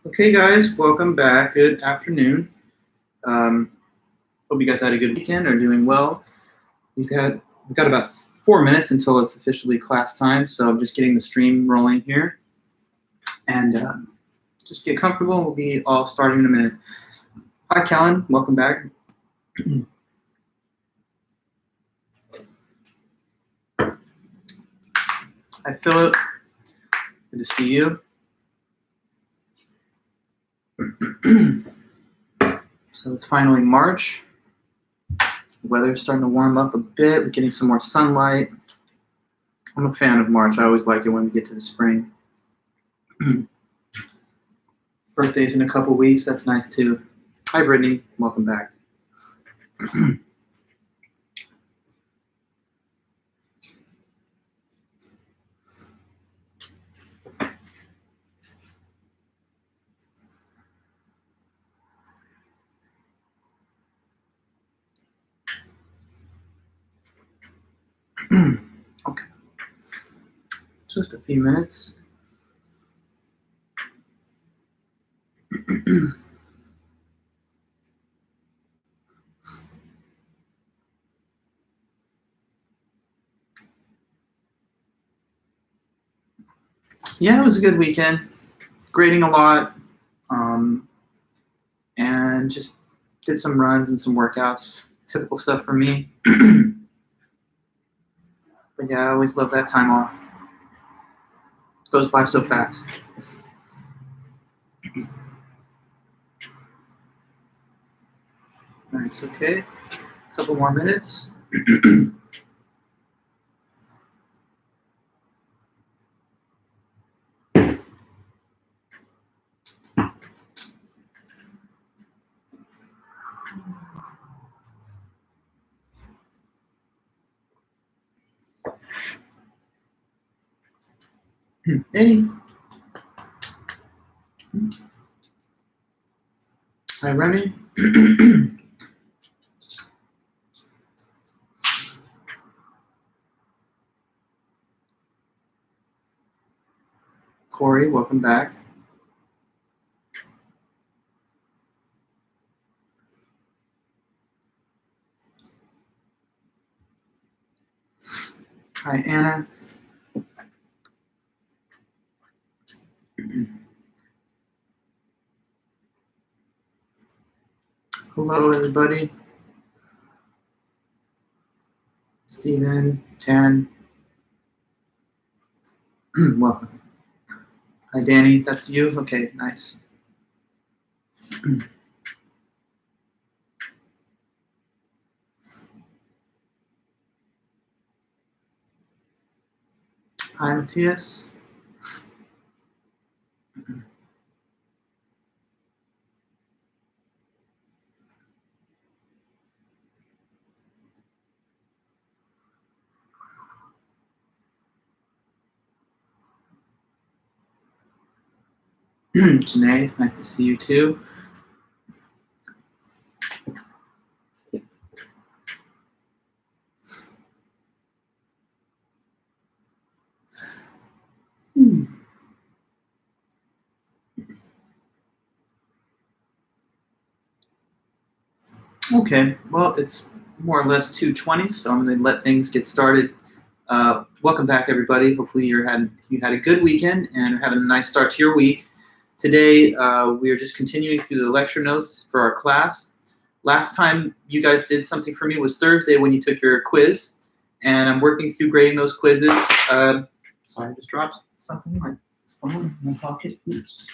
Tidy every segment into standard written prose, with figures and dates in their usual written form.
Okay, guys, welcome back. Good afternoon. Hope you guys had a good weekend, are doing well. We've got about 4 minutes until it's officially class time, so I'm just getting the stream rolling here. And just get comfortable. We'll be all starting in a minute. Hi, Callan. Welcome back. Hi, Philip. Good to see you. So it's finally March. The weather's starting to warm up a bit. We're getting some more sunlight. I'm a fan of March. I always like it when we get to the spring. Birthday's in a couple weeks. That's nice too. Hi, Brittany. Welcome back. Okay. Just a few minutes. Yeah, it was a good weekend. Grading a lot, and just did some runs and some workouts. Typical stuff for me. But yeah, I always love that time off. It goes by so fast. Nice, okay. A couple more minutes. Eddie. Hi, Remy. Corey, welcome back. Hi, Anna. Hello, everybody. Stephen, Tan. Welcome. Hi, Danny. That's you? Okay, nice. Hi, Matthias. Janae, nice to see you too. Okay, well, it's more or less 2:20, so I'm going to let things get started. Welcome back, everybody. Hopefully you had a good weekend and are having a nice start to your week. Today, we are just continuing through the lecture notes for our class. Last time you guys did something for me was Thursday when you took your quiz, and I'm working through grading those quizzes. Sorry, I just dropped something in my phone in my pocket. Oops.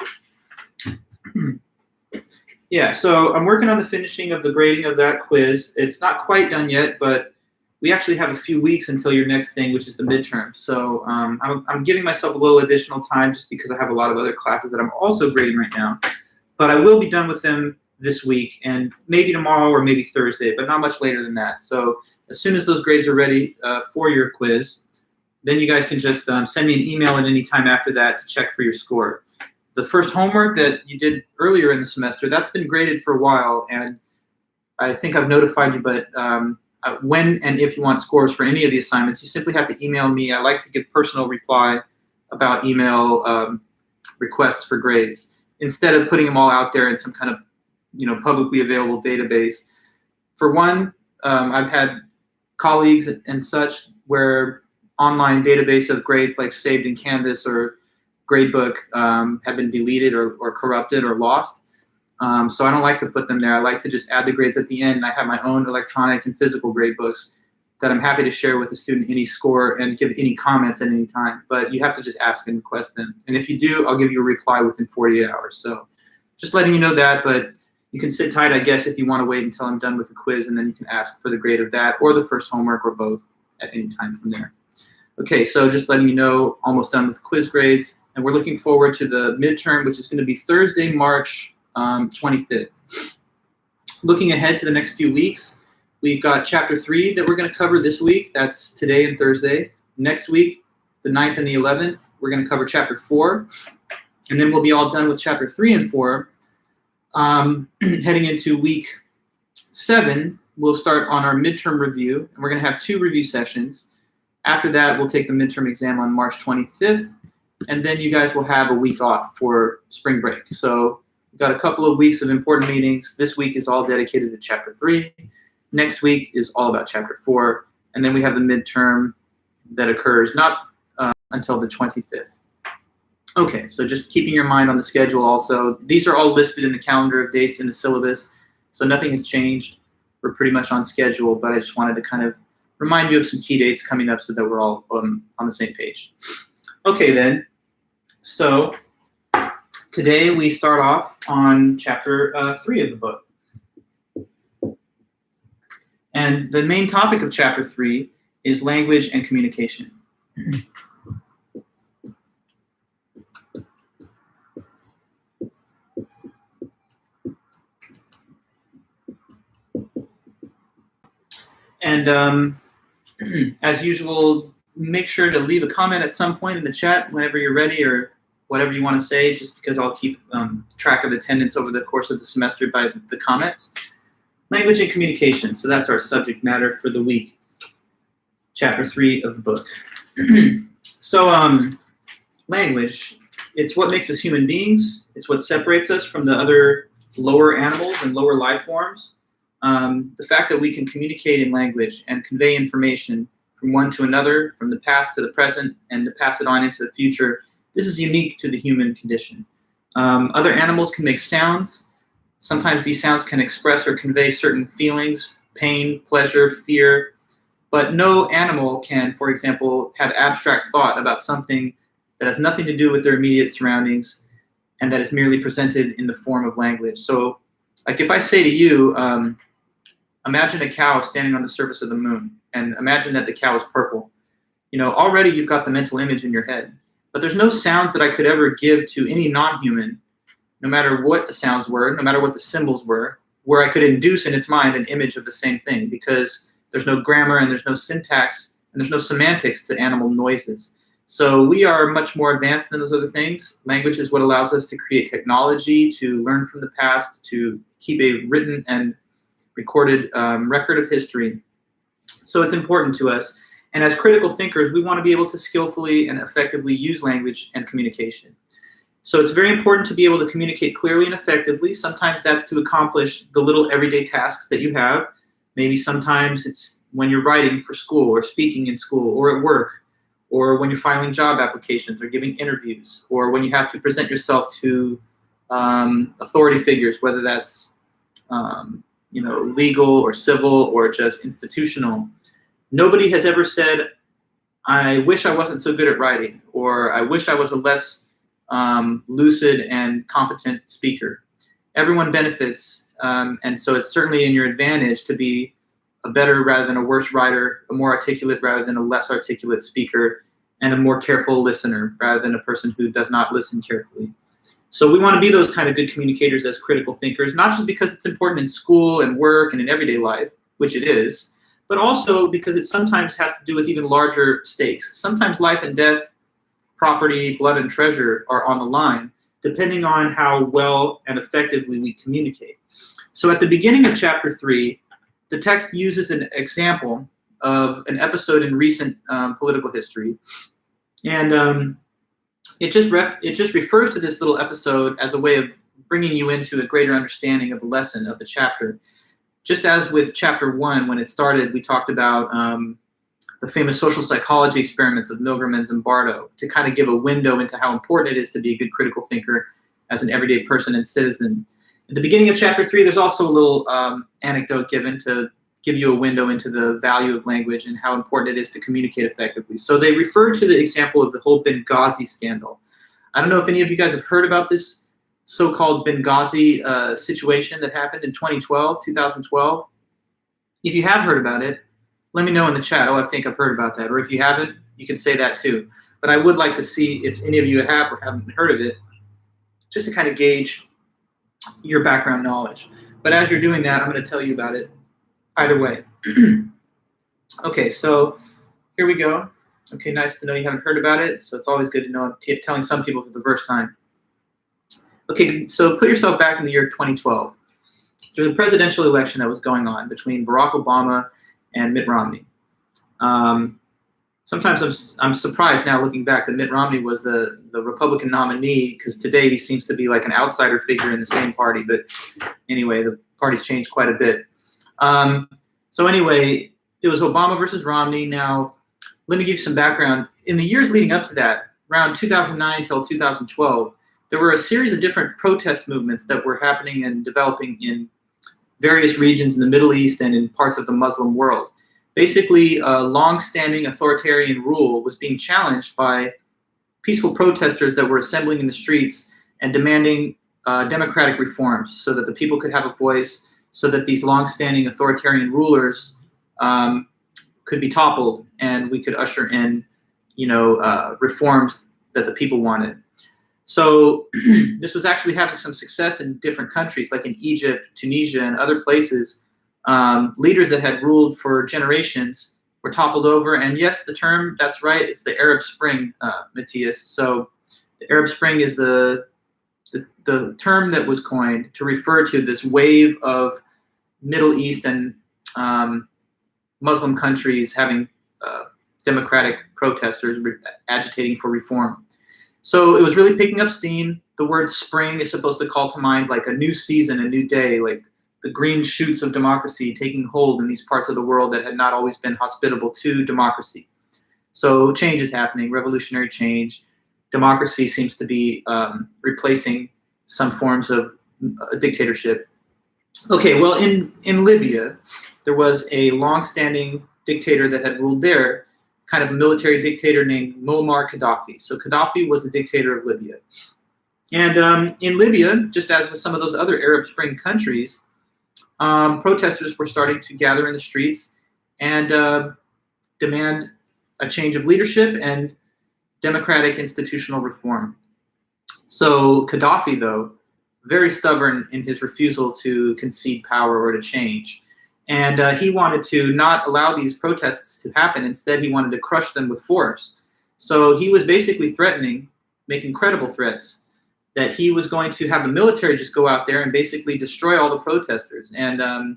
Yeah, so I'm working on the finishing of the grading of that quiz. It's not quite done yet, but we actually have a few weeks until your next thing, which is the midterm. So I'm giving myself a little additional time just because I have a lot of other classes that I'm also grading right now. But I will be done with them this week and maybe tomorrow or maybe Thursday, but not much later than that. So as soon as those grades are ready for your quiz, then you guys can just send me an email at any time after that to check for your score. The first homework that you did earlier in the semester, that's been graded for a while, and I think I've notified you, but when and if you want scores for any of the assignments, you simply have to email me. I like to give personal reply about email requests for grades. instead of putting them all out there in some kind of publicly available database. For one, I've had colleagues and such where online database of grades like saved in Canvas or Gradebook have been deleted or corrupted or lost. So I don't like to put them there. I like to just add the grades at the end. I have my own electronic and physical gradebooks that I'm happy to share with the student any score and give any comments at any time. But you have to just ask and request them. And if you do, I'll give you a reply within 48 hours. So just letting you know that, but you can sit tight, I guess, if you want to wait until I'm done with the quiz, and then you can ask for the grade of that or the first homework or both at any time from there. Okay, so just letting you know, almost done with quiz grades. And we're looking forward to the midterm, which is going to be Thursday, March 25th. Looking ahead to the next few weeks, we've got Chapter 3 that we're going to cover this week. That's today and Thursday. Next week, the 9th and the 11th, we're going to cover Chapter 4. And then we'll be all done with Chapter 3 and 4. Heading into week 7, we'll start on our midterm review. And we're going to have 2 review sessions. After that, we'll take the midterm exam on March 25th. And then you guys will have a week off for spring break. So we've got a couple of weeks of important meetings. This week is all dedicated to Chapter 3. Next week is all about Chapter 4. And then we have the midterm that occurs not until the 25th. Okay, so just keeping your mind on the schedule also. These are all listed in the calendar of dates in the syllabus. So nothing has changed. We're pretty much on schedule, but I just wanted to kind of remind you of some key dates coming up so that we're all on the same page. Okay then, so today we start off on Chapter 3 of the book. And the main topic of Chapter 3 is language and communication. And as usual, make sure to leave a comment at some point in the chat whenever you're ready, or whatever you want to say, just because I'll keep track of attendance over the course of the semester by the comments. Language and communication, so that's our subject matter for the week. Chapter 3 of the book. So language, it's what makes us human beings. It's what separates us from the other lower animals and lower life forms. The fact that we can communicate in language and convey information from one to another, from the past to the present, and to pass it on into the future, this is unique to the human condition. Other animals can make sounds. Sometimes these sounds can express or convey certain feelings, pain, pleasure, fear, but no animal can, for example, have abstract thought about something that has nothing to do with their immediate surroundings and that is merely presented in the form of language. So, like if I say to you, imagine a cow standing on the surface of the moon, and imagine that the cow is purple. Already you've got the mental image in your head, but there's no sounds that I could ever give to any non-human, no matter what the sounds were, no matter what the symbols were, where I could induce in its mind an image of the same thing, because there's no grammar and there's no syntax and there's no semantics to animal noises. So we are much more advanced than those other things. Language is what allows us to create technology, to learn from the past, to keep a written and recorded record of history. So it's important to us. And as critical thinkers, we want to be able to skillfully and effectively use language and communication. So it's very important to be able to communicate clearly and effectively. Sometimes that's to accomplish the little everyday tasks that you have. Maybe sometimes it's when you're writing for school or speaking in school or at work, or when you're filing job applications or giving interviews, or when you have to present yourself to authority figures, whether that's legal or civil or just institutional. Nobody has ever said, I wish I wasn't so good at writing, or I wish I was a less lucid and competent speaker. Everyone benefits, and so it's certainly in your advantage to be a better rather than a worse writer, a more articulate rather than a less articulate speaker, and a more careful listener rather than a person who does not listen carefully. So we want to be those kind of good communicators as critical thinkers, not just because it's important in school and work and in everyday life, which it is, but also because it sometimes has to do with even larger stakes. Sometimes life and death, property, blood and treasure are on the line, depending on how well and effectively we communicate. So at the beginning of Chapter 3, the text uses an example of an episode in recent political history. And it just refers to this little episode as a way of bringing you into a greater understanding of the lesson of the chapter. Just as with chapter 1, when it started, we talked about the famous social psychology experiments of Milgram and Zimbardo to kind of give a window into how important it is to be a good critical thinker as an everyday person and citizen. At the beginning of chapter 3, there's also a little anecdote given to give you a window into the value of language and how important it is to communicate effectively. So they refer to the example of the whole Benghazi scandal. I don't know if any of you guys have heard about this so-called Benghazi situation that happened in 2012. If you have heard about it, let me know in the chat. Oh, I think I've heard about that. Or if you haven't, you can say that too. But I would like to see if any of you have or haven't heard of it, just to kind of gauge your background knowledge. But as you're doing that, I'm going to tell you about it either way. Okay, so here we go. Okay, nice to know you haven't heard about it. So it's always good to know I'm telling some people for the first time. Okay, so put yourself back in the year 2012. There's a presidential election that was going on between Barack Obama and Mitt Romney. Sometimes I'm surprised now looking back that Mitt Romney was the Republican nominee, because today he seems to be like an outsider figure in the same party. But anyway, the party's changed quite a bit. So anyway, it was Obama versus Romney. Now, let me give you some background. In the years leading up to that, around 2009 till 2012, there were a series of different protest movements that were happening and developing in various regions in the Middle East and in parts of the Muslim world. Basically, a long-standing authoritarian rule was being challenged by peaceful protesters that were assembling in the streets and demanding democratic reforms so that the people could have a voice, so that these long-standing authoritarian rulers could be toppled and we could usher in, reforms that the people wanted. So this was actually having some success in different countries, like in Egypt, Tunisia, and other places. Leaders that had ruled for generations were toppled over. And yes, the term, that's right, it's the Arab Spring, Matthias. So the Arab Spring is the term that was coined to refer to this wave of Middle East and Muslim countries having democratic protesters agitating for reform. So it was really picking up steam. The word spring is supposed to call to mind like a new season, a new day, like the green shoots of democracy taking hold in these parts of the world that had not always been hospitable to democracy. So change is happening, revolutionary change. Democracy seems to be replacing some forms of dictatorship. Okay, well, in Libya, there was a long-standing dictator that had ruled there, kind of a military dictator named Muammar Gaddafi. So Gaddafi was the dictator of Libya. And in Libya, just as with some of those other Arab Spring countries, protesters were starting to gather in the streets and demand a change of leadership and democratic institutional reform. So Gaddafi, though, very stubborn in his refusal to concede power or to change. And he wanted to not allow these protests to happen. Instead, he wanted to crush them with force. So he was basically threatening, making credible threats, that he was going to have the military just go out there and basically destroy all the protesters. And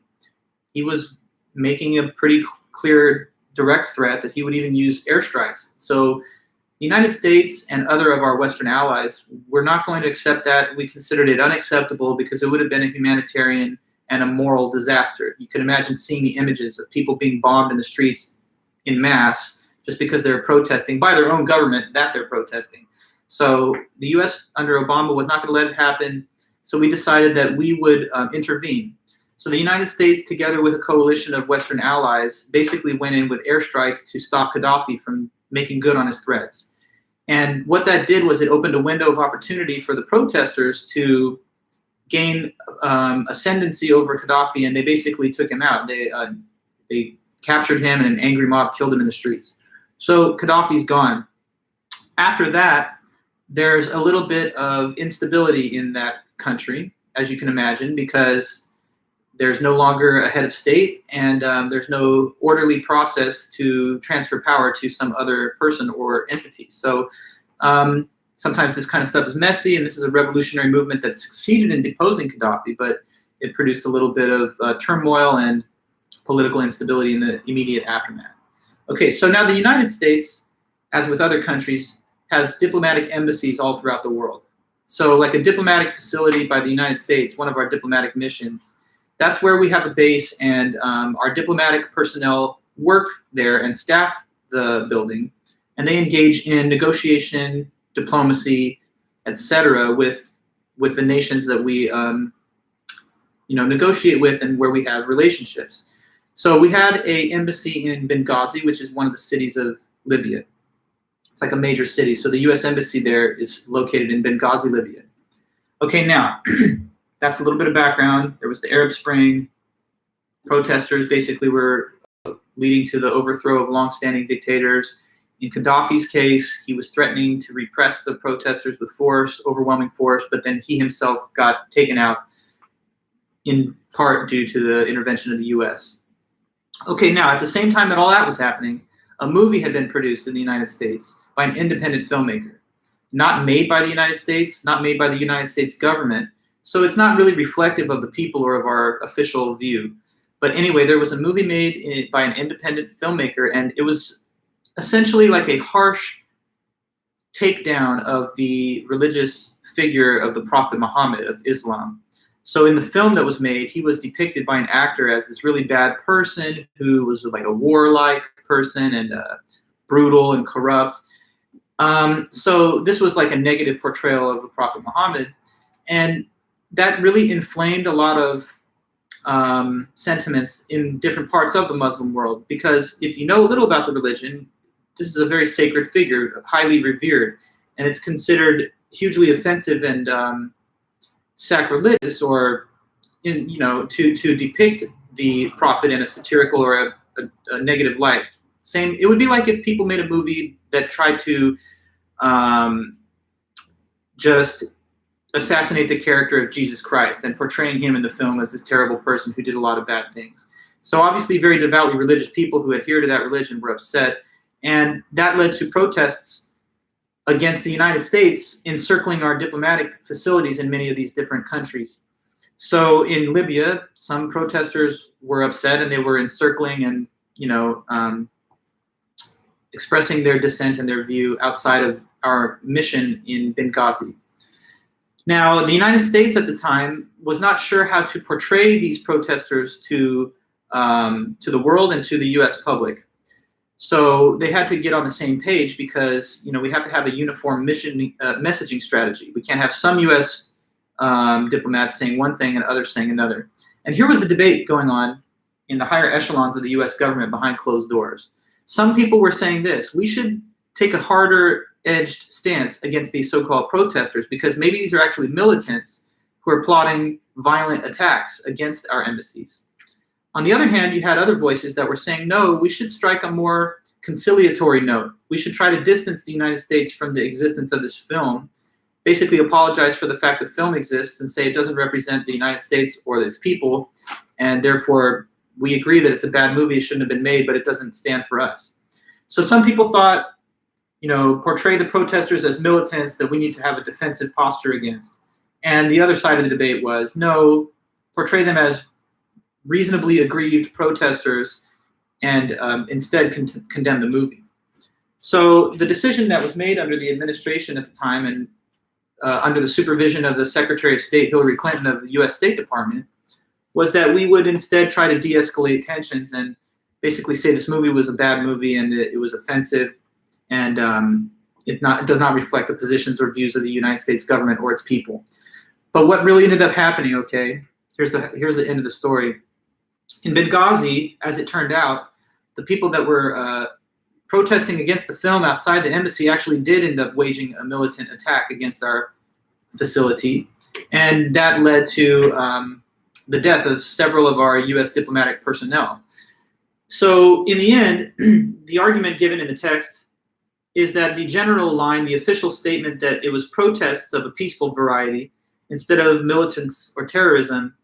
he was making a pretty clear, direct threat that he would even use airstrikes. So the United States and other of our Western allies were not going to accept that. We considered it unacceptable because it would have been a humanitarian and a moral disaster. You can imagine seeing the images of people being bombed in the streets in mass just because they're protesting by their own government that they're protesting. So the U.S. under Obama was not going to let it happen. So we decided that we would intervene. So the United States, together with a coalition of Western allies, basically went in with airstrikes to stop Gaddafi from making good on his threats. And what that did was it opened a window of opportunity for the protesters to gain ascendancy over Gaddafi, and they basically took him out. They captured him, and an angry mob killed him in the streets. So Gaddafi's gone. After that, there's a little bit of instability in that country, as you can imagine, because there's no longer a head of state, and there's no orderly process to transfer power to some other person or entity. So sometimes this kind of stuff is messy, and this is a revolutionary movement that succeeded in deposing Gaddafi, but it produced a little bit of turmoil and political instability in the immediate aftermath. Okay, so now the United States, as with other countries, has diplomatic embassies all throughout the world. So like a diplomatic facility by the United States, one of our diplomatic missions, that's where we have a base, and our diplomatic personnel work there and staff the building, and they engage in negotiation, diplomacy, etc. with the nations that we negotiate with and where we have relationships. So we had an embassy in Benghazi, which is one of the cities of Libya. It's like a major city. So the U.S. embassy there is located in Benghazi, Libya. Okay, now, that's a little bit of background. There was the Arab Spring. Protesters basically were leading to the overthrow of long-standing dictators. In Gaddafi's case, he was threatening to repress the protesters with force, overwhelming force, but then he himself got taken out in part due to the intervention of the U.S. Okay, now, at the same time that all that was happening, a movie had been produced in the United States by an independent filmmaker, not made by the United States, not made by the United States government, so it's not really reflective of the people or of our official view. But anyway, there was a movie made by an independent filmmaker, and it was essentially like a harsh takedown of the religious figure of the Prophet Muhammad of Islam. So in the film that was made, he was depicted by an actor as this really bad person who was like a warlike person and brutal and corrupt. So this was like a negative portrayal of the Prophet Muhammad, and that really inflamed a lot of sentiments in different parts of the Muslim world, because if you know a little about the religion, this is a very sacred figure, highly revered, and it's considered hugely offensive and sacrilegious, or to depict the prophet in a satirical or a negative light. It would be like if people made a movie that tried to just assassinate the character of Jesus Christ and portraying him in the film as this terrible person who did a lot of bad things. So obviously very devoutly religious people who adhere to that religion were upset, and that led to protests against the United States encircling our diplomatic facilities in many of these different countries. So in Libya, some protesters were upset and they were encircling and expressing their dissent and their view outside of our mission in Benghazi. Now, the United States at the time was not sure how to portray these protesters to the world and to the U.S. public. So they had to get on the same page, because we have to have a uniform messaging strategy. We can't have some U.S. Diplomats saying one thing and others saying another. And here was the debate going on in the higher echelons of the U.S. government behind closed doors. Some people were saying this: we should take a harder-edged stance against these so-called protesters, because maybe these are actually militants who are plotting violent attacks against our embassies. On the other hand, you had other voices that were saying, no, we should strike a more conciliatory note. We should try to distance the United States from the existence of this film, basically apologize for the fact the film exists and say it doesn't represent the United States or its people, and therefore we agree that it's a bad movie, it shouldn't have been made, but it doesn't stand for us. So some people thought, portray the protesters as militants that we need to have a defensive posture against. And the other side of the debate was, no, portray them as reasonably aggrieved protesters and instead condemn the movie. So the decision that was made under the administration at the time, and under the supervision of the Secretary of State, Hillary Clinton of the U.S. State Department, was that we would instead try to de-escalate tensions and basically say this movie was a bad movie and it was offensive, and it does not reflect the positions or views of the United States government or its people. But what really ended up happening, okay, here's the end of the story. In Benghazi, as it turned out, the people that were protesting against the film outside the embassy actually did end up waging a militant attack against our facility, and that led to the death of several of our U.S. diplomatic personnel. So in the end, the argument given in the text is that the general line, the official statement that it was protests of a peaceful variety instead of militants or terrorism,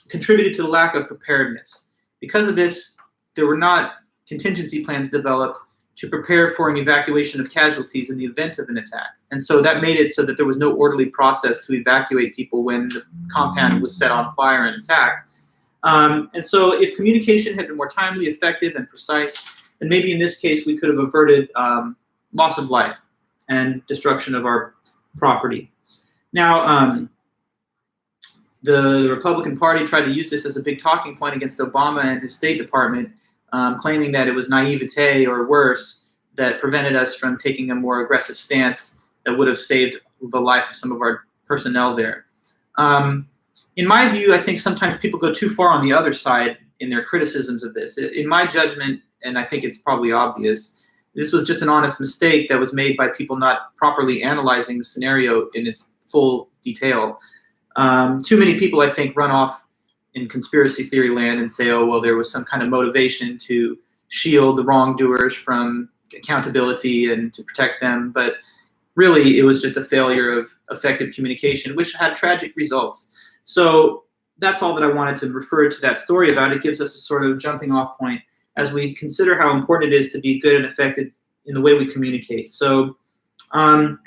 contributed to the lack of preparedness. Because of this, there were not contingency plans developed to prepare for an evacuation of casualties in the event of an attack. And so that made it so that there was no orderly process to evacuate people when the compound was set on fire and attacked. And so if communication had been more timely, effective, and precise, then maybe in this case we could have averted loss of life and destruction of our property. Now, the Republican Party tried to use this as a big talking point against Obama and his State Department, claiming that it was naivete or worse that prevented us from taking a more aggressive stance that would have saved the life of some of our personnel there. In my view, I think sometimes people go too far on the other side in their criticisms of this. In my judgment, and I think it's probably obvious, this was just an honest mistake that was made by people not properly analyzing the scenario in its full detail. Too many people, I think, run off in conspiracy theory land and say, oh, well, there was some kind of motivation to shield the wrongdoers from accountability and to protect them. But really, it was just a failure of effective communication, which had tragic results. So that's all that I wanted to refer to that story about. It gives us a sort of jumping off point as we consider how important it is to be good and effective in the way we communicate. So in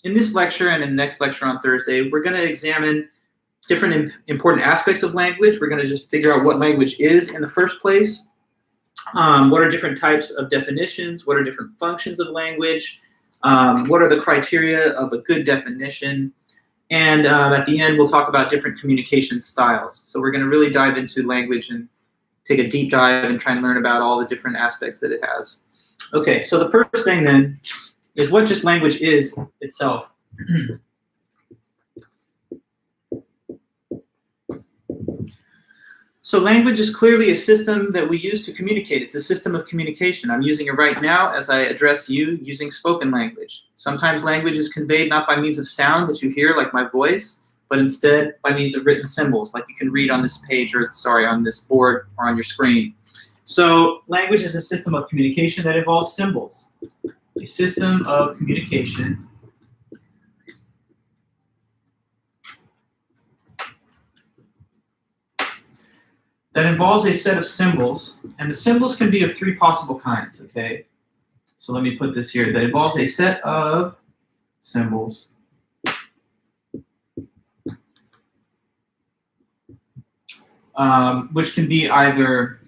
this lecture and in the next lecture on Thursday, we're going to examine different important aspects of language. We're going to just figure out what language is in the first place. What are different types of definitions? What are different functions of language? What are the criteria of a good definition? And at the end, we'll talk about different communication styles. So we're going to really dive into language and take a deep dive and try and learn about all the different aspects that it has. Okay, so the first thing then is what just language is itself. So language is clearly a system that we use to communicate. It's a system of communication. I'm using it right now as I address you using spoken language. Sometimes language is conveyed not by means of sound that you hear, like my voice, but instead by means of written symbols, like you can read on this page, or sorry, on this board or on your screen. So language is a system of communication that involves symbols. A system of communication that involves a set of symbols, and the symbols can be of three possible kinds, okay? So let me put this here, that involves a set of symbols which can be either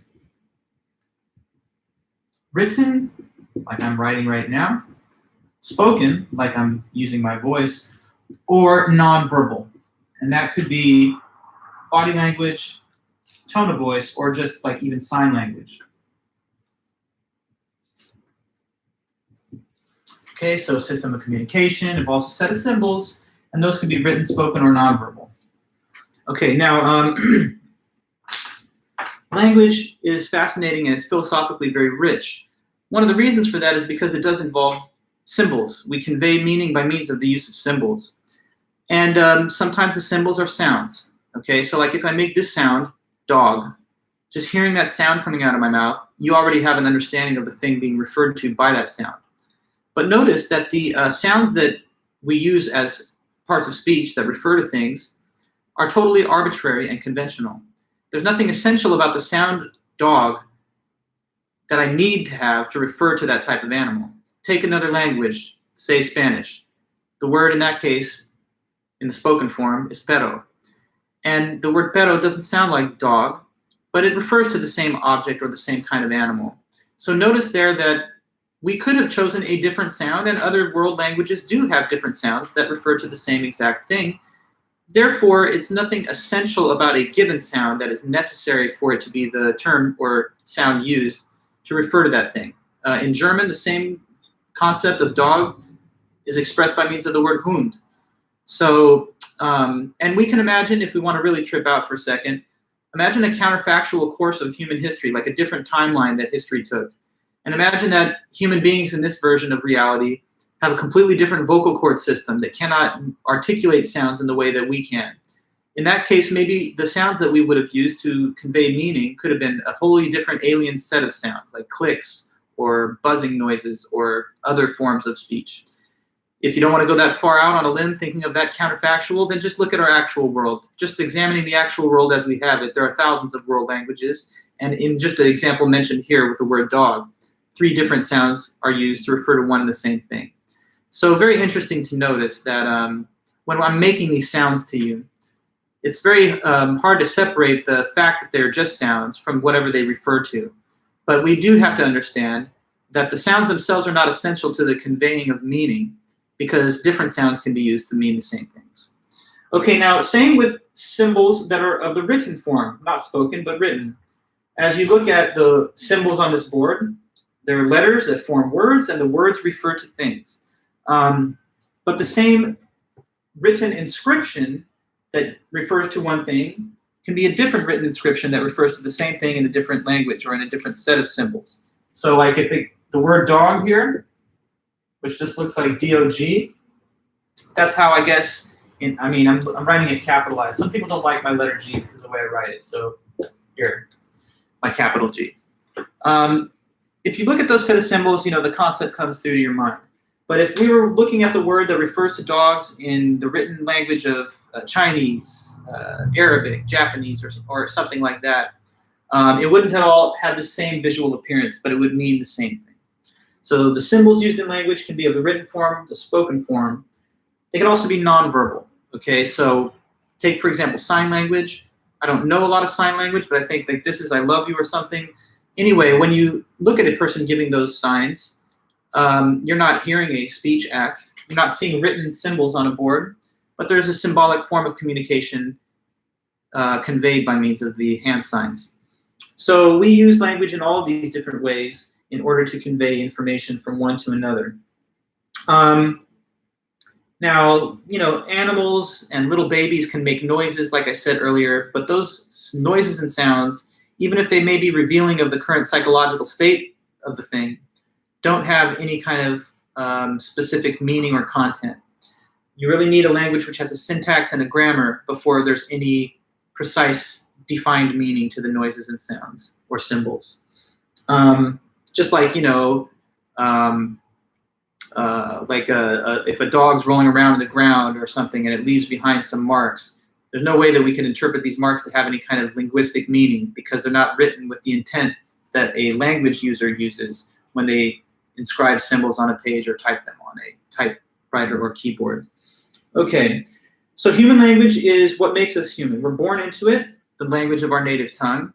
written, like I'm writing right now, spoken, like I'm using my voice, or nonverbal. And that could be body language, tone of voice, or just like even sign language. Okay, so system of communication involves a set of symbols, and those can be written, spoken, or nonverbal. Okay, now language is fascinating and it's philosophically very rich. One of the reasons for that is because it does involve symbols. We convey meaning by means of the use of symbols. And sometimes the symbols are sounds. Okay, so like if I make this sound, dog, just hearing that sound coming out of my mouth, you already have an understanding of the thing being referred to by that sound. But notice that the sounds that we use as parts of speech that refer to things are totally arbitrary and conventional. There's nothing essential about the sound dog that I need to have to refer to that type of animal. Take another language, say Spanish. The word in that case, in the spoken form, is perro. And the word perro doesn't sound like dog, but it refers to the same object or the same kind of animal. So notice there that we could have chosen a different sound, and other world languages do have different sounds that refer to the same exact thing. Therefore, it's nothing essential about a given sound that is necessary for it to be the term or sound used to refer to that thing. In German, the same concept of dog is expressed by means of the word Hund. So, and we can imagine, if we want to really trip out for a second, imagine a counterfactual course of human history, like a different timeline that history took. And imagine that human beings in this version of reality have a completely different vocal cord system that cannot articulate sounds in the way that we can. In that case, maybe the sounds that we would have used to convey meaning could have been a wholly different alien set of sounds, like clicks or buzzing noises or other forms of speech. If you don't want to go that far out on a limb thinking of that counterfactual, then just look at our actual world. Just examining the actual world as we have it, there are thousands of world languages. And in just an example mentioned here with the word dog, 3 different sounds are used to refer to one and the same thing. So very interesting to notice that when I'm making these sounds to you, it's very hard to separate the fact that they're just sounds from whatever they refer to. But we do have to understand that the sounds themselves are not essential to the conveying of meaning, because different sounds can be used to mean the same things. Okay, now same with symbols that are of the written form, not spoken, but written. As you look at the symbols on this board, there are letters that form words, and the words refer to things. But the same written inscription that refers to one thing can be a different written inscription that refers to the same thing in a different language or in a different set of symbols. So like if the word dog here, which just looks like D-O-G, that's how I guess, I'm writing it capitalized. Some people don't like my letter G because of the way I write it, so here, my capital G. If you look at those set of symbols, the concept comes through to your mind. But if we were looking at the word that refers to dogs in the written language of Chinese, Arabic, Japanese, or something like that, it wouldn't at all have the same visual appearance, but it would mean the same thing. So the symbols used in language can be of the written form, the spoken form. They can also be nonverbal. Okay, so take, for example, sign language. I don't know a lot of sign language, but I think that this is I love you or something. Anyway, when you look at a person giving those signs, you're not hearing a speech act. You're not seeing written symbols on a board, but there's a symbolic form of communication conveyed by means of the hand signs. So we use language in all of these different ways in order to convey information from one to another. Now, animals and little babies can make noises, like I said earlier, but those noises and sounds, even if they may be revealing of the current psychological state of the thing, don't have any kind of specific meaning or content. You really need a language which has a syntax and a grammar before there's any precise defined meaning to the noises and sounds or symbols. Just like, if a dog's rolling around in the ground or something and it leaves behind some marks, there's no way that we can interpret these marks to have any kind of linguistic meaning because they're not written with the intent that a language user uses when they inscribe symbols on a page or type them on a typewriter or keyboard. Okay, so human language is what makes us human. We're born into it, the language of our native tongue,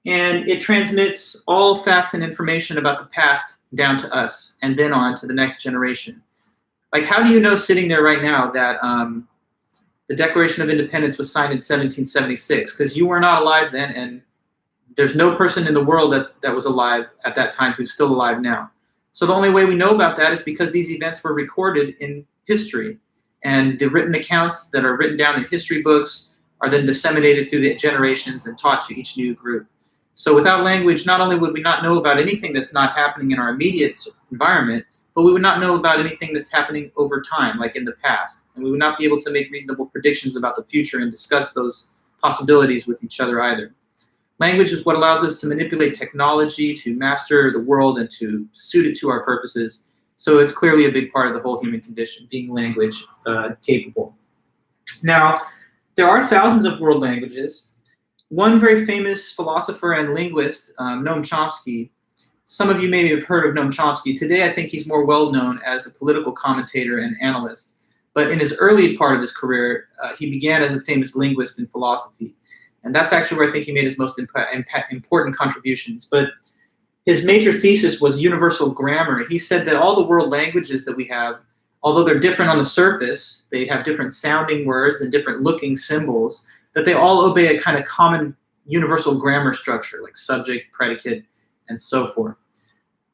and it transmits all facts and information about the past down to us and then on to the next generation. Like, how do you know sitting there right now that the Declaration of Independence was signed in 1776? Because you were not alive then, and there's no person in the world that was alive at that time who's still alive now. So the only way we know about that is because these events were recorded in history, and the written accounts that are written down in history books are then disseminated through the generations and taught to each new group. So without language, not only would we not know about anything that's not happening in our immediate environment, but we would not know about anything that's happening over time, like in the past. And we would not be able to make reasonable predictions about the future and discuss those possibilities with each other either. Language is what allows us to manipulate technology, to master the world, and to suit it to our purposes. So it's clearly a big part of the whole human condition, being language capable. Now, there are thousands of world languages. One very famous philosopher and linguist, Noam Chomsky, some of you may have heard of Noam Chomsky. Today, I think he's more well known as a political commentator and analyst. But in his early part of his career, he began as a famous linguist in philosophy. And that's actually where I think he made his most important contributions. But his major thesis was universal grammar. He said that all the world languages that we have, although they're different on the surface, they have different sounding words and different looking symbols, that they all obey a kind of common universal grammar structure, like subject, predicate, and so forth.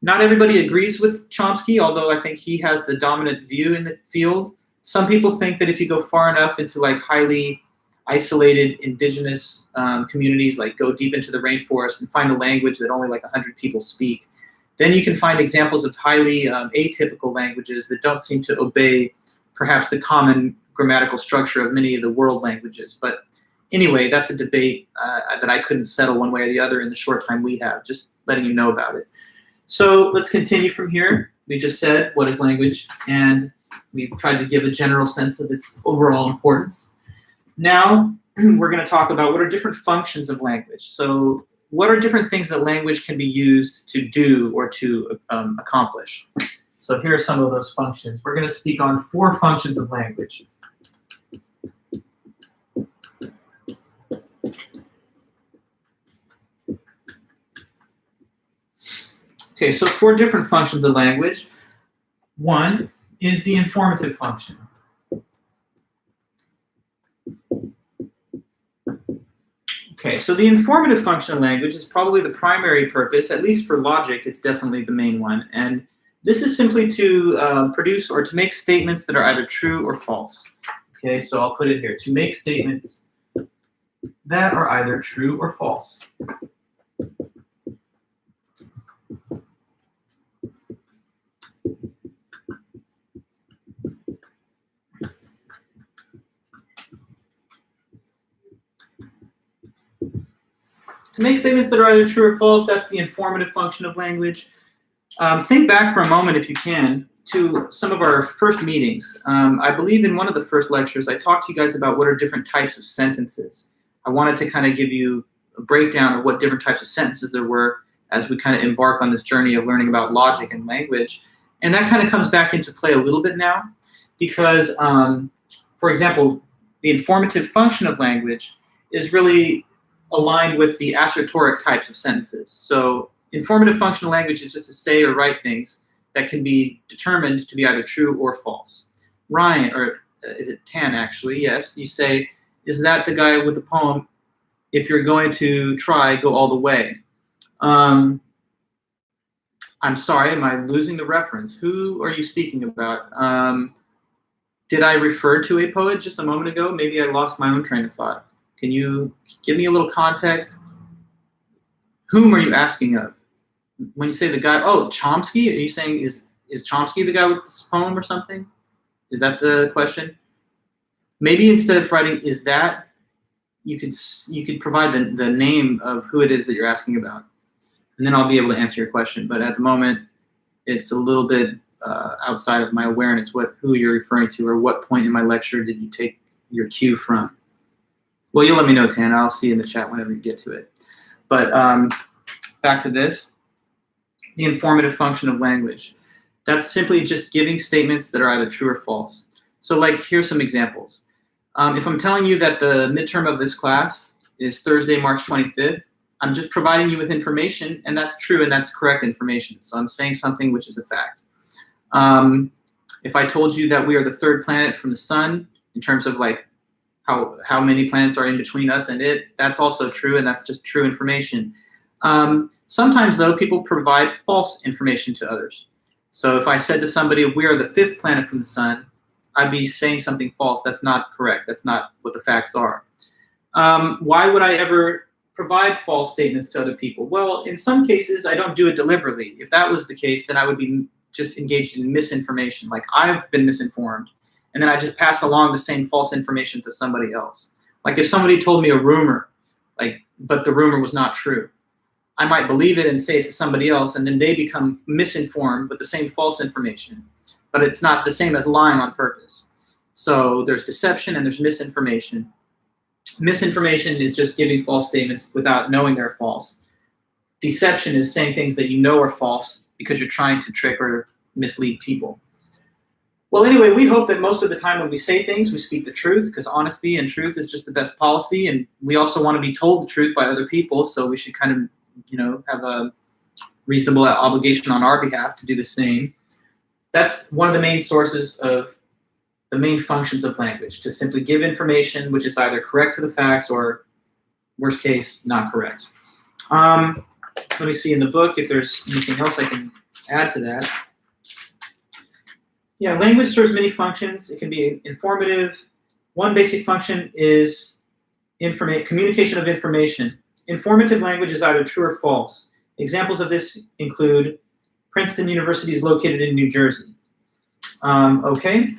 Not everybody agrees with Chomsky, although I think he has the dominant view in the field. Some people think that if you go far enough into like highly isolated indigenous communities, like go deep into the rainforest and find a language that only like 100 people speak, then you can find examples of highly atypical languages that don't seem to obey perhaps the common grammatical structure of many of the world languages. But anyway, that's a debate that I couldn't settle one way or the other in the short time we have, just letting you know about it. So let's continue from here. We just said, what is language? And we've tried to give a general sense of its overall importance. Now, we're going to talk about what are different functions of language. So what are different things that language can be used to do or to accomplish? So here are some of those functions. We're going to speak on 4 functions of language. Okay, so 4 different functions of language. One is the informative function. Okay, so the informative function of language is probably the primary purpose, at least for logic, it's definitely the main one. And this is simply to produce or to make statements that are either true or false. Okay, so I'll put it here, to make statements that are either true or false. To make statements that are either true or false, that's the informative function of language. Think back for a moment, if you can, to some of our first meetings. I believe in one of the first lectures, I talked to you guys about what are different types of sentences. I wanted to kind of give you a breakdown of what different types of sentences there were as we kind of embark on this journey of learning about logic and language. And that kind of comes back into play a little bit now because, for example, the informative function of language is really aligned with the assertoric types of sentences. So informative function of language is just to say or write things that can be determined to be either true or false. Ryan, or is it Tan actually? Yes, you say, is that the guy with the poem, if you're going to try, go all the way? I'm sorry, am I losing the reference? Who are you speaking about? Did I refer to a poet just a moment ago? Maybe I lost my own train of thought. Can you give me a little context? Whom are you asking of? When you say the guy, oh, Chomsky, are you saying is Chomsky the guy with this poem or something? Is that the question? Maybe instead of writing is that, you could provide the name of who it is that you're asking about. And then I'll be able to answer your question. But at the moment, it's a little bit outside of my awareness who you're referring to or what point in my lecture did you take your cue from. Well, you'll let me know, Tana. I'll see you in the chat whenever you get to it. But back to this, the informative function of language. That's simply just giving statements that are either true or false. So like, here's some examples. If I'm telling you that the midterm of this class is Thursday, March 25th, I'm just providing you with information, and that's true and that's correct information. So I'm saying something which is a fact. If I told you that we are the 3rd planet from the sun, in terms of like how many planets are in between us and it, that's also true, and that's just true information. Sometimes, though, people provide false information to others. So if I said to somebody, we are the 5th planet from the sun, I'd be saying something false. That's not correct. That's not what the facts are. Why would I ever provide false statements to other people? Well, in some cases, I don't do it deliberately. If that was the case, then I would be just engaged in misinformation. Like, I've been misinformed, and then I just pass along the same false information to somebody else. Like if somebody told me a rumor, but the rumor was not true, I might believe it and say it to somebody else, and then they become misinformed with the same false information. But it's not the same as lying on purpose. So there's deception and there's misinformation. Misinformation is just giving false statements without knowing they're false. Deception is saying things that you know are false because you're trying to trick or mislead people. Well, anyway, we hope that most of the time when we say things, we speak the truth, because honesty and truth is just the best policy, and we also want to be told the truth by other people, so we should kind of, have a reasonable obligation on our behalf to do the same. That's one of the main sources of the main functions of language, to simply give information which is either correct to the facts or, worst case, not correct. Let me see in the book if there's anything else I can add to that. Yeah, language serves many functions. It can be informative. One basic function is communication of information. Informative language is either true or false. Examples of this include Princeton University is located in New Jersey. Okay.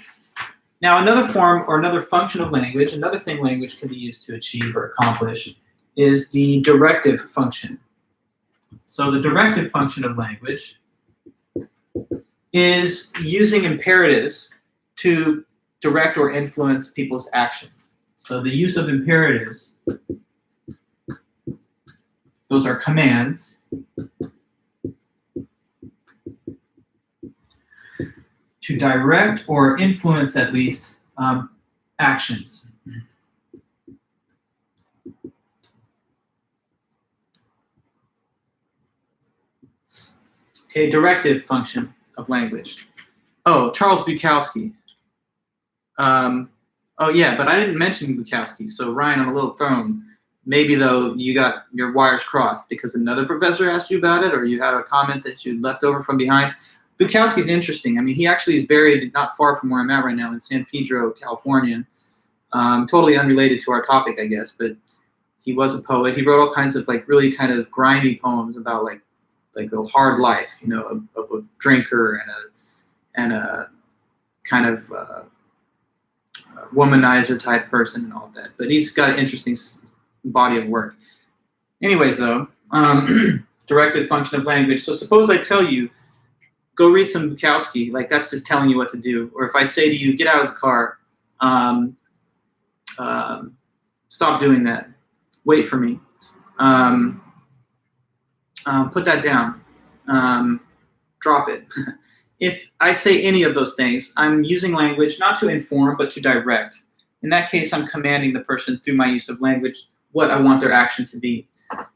Now, another form or another function of language, another thing language can be used to achieve or accomplish, is the directive function. So the directive function of language is using imperatives to direct or influence people's actions. So the use of imperatives, those are commands, to direct or influence at least actions. Okay, directive function of language. Oh, Charles Bukowski. Oh yeah, but I didn't mention Bukowski, so Ryan, I'm a little thrown. Maybe though you got your wires crossed because another professor asked you about it, or you had a comment that you left over from behind. Bukowski's interesting. I mean, he actually is buried not far from where I'm at right now in San Pedro, California. Totally unrelated to our topic, I guess, but he was a poet. He wrote all kinds of like really kind of grimy poems about like the hard life, you know, of a drinker and a kind of womanizer type person and all of that. But he's got an interesting body of work. Anyways, though, directive function of language. So suppose I tell you, go read some Bukowski, like that's just telling you what to do. Or if I say to you, get out of the car, stop doing that, wait for me, put that down, drop it. If I say any of those things, I'm using language not to inform, but to direct. In that case, I'm commanding the person through my use of language what I want their action to be.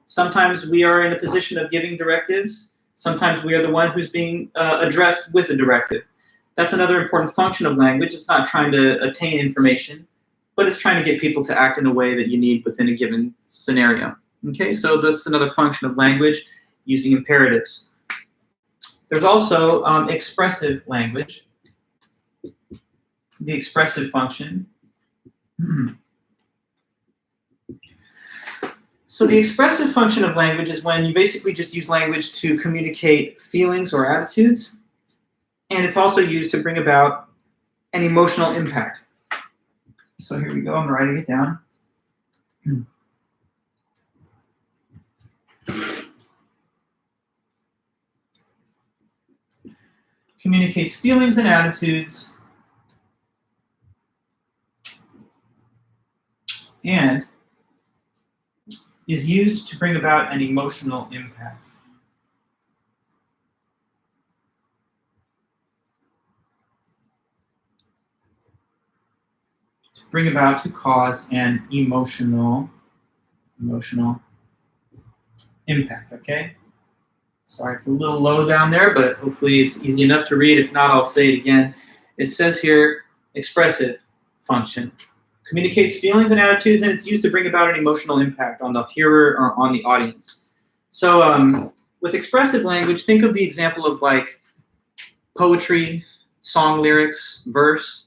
Sometimes we are in a position of giving directives. Sometimes we are the one who's being addressed with a directive. That's another important function of language. It's not trying to attain information, but it's trying to get people to act in a way that you need within a given scenario. Okay, so that's another function of language, using imperatives. There's also expressive language, the expressive function. So the expressive function of language is when you basically just use language to communicate feelings or attitudes, and it's also used to bring about an emotional impact. So here we go, I'm writing it down. Communicates feelings and attitudes, and is used to bring about an emotional impact. To cause an emotional impact, okay? Sorry, it's a little low down there, but hopefully it's easy enough to read. If not, I'll say it again. It says here, expressive function. Communicates feelings and attitudes, and it's used to bring about an emotional impact on the hearer or on the audience. So with expressive language, think of the example of like poetry, song lyrics, verse.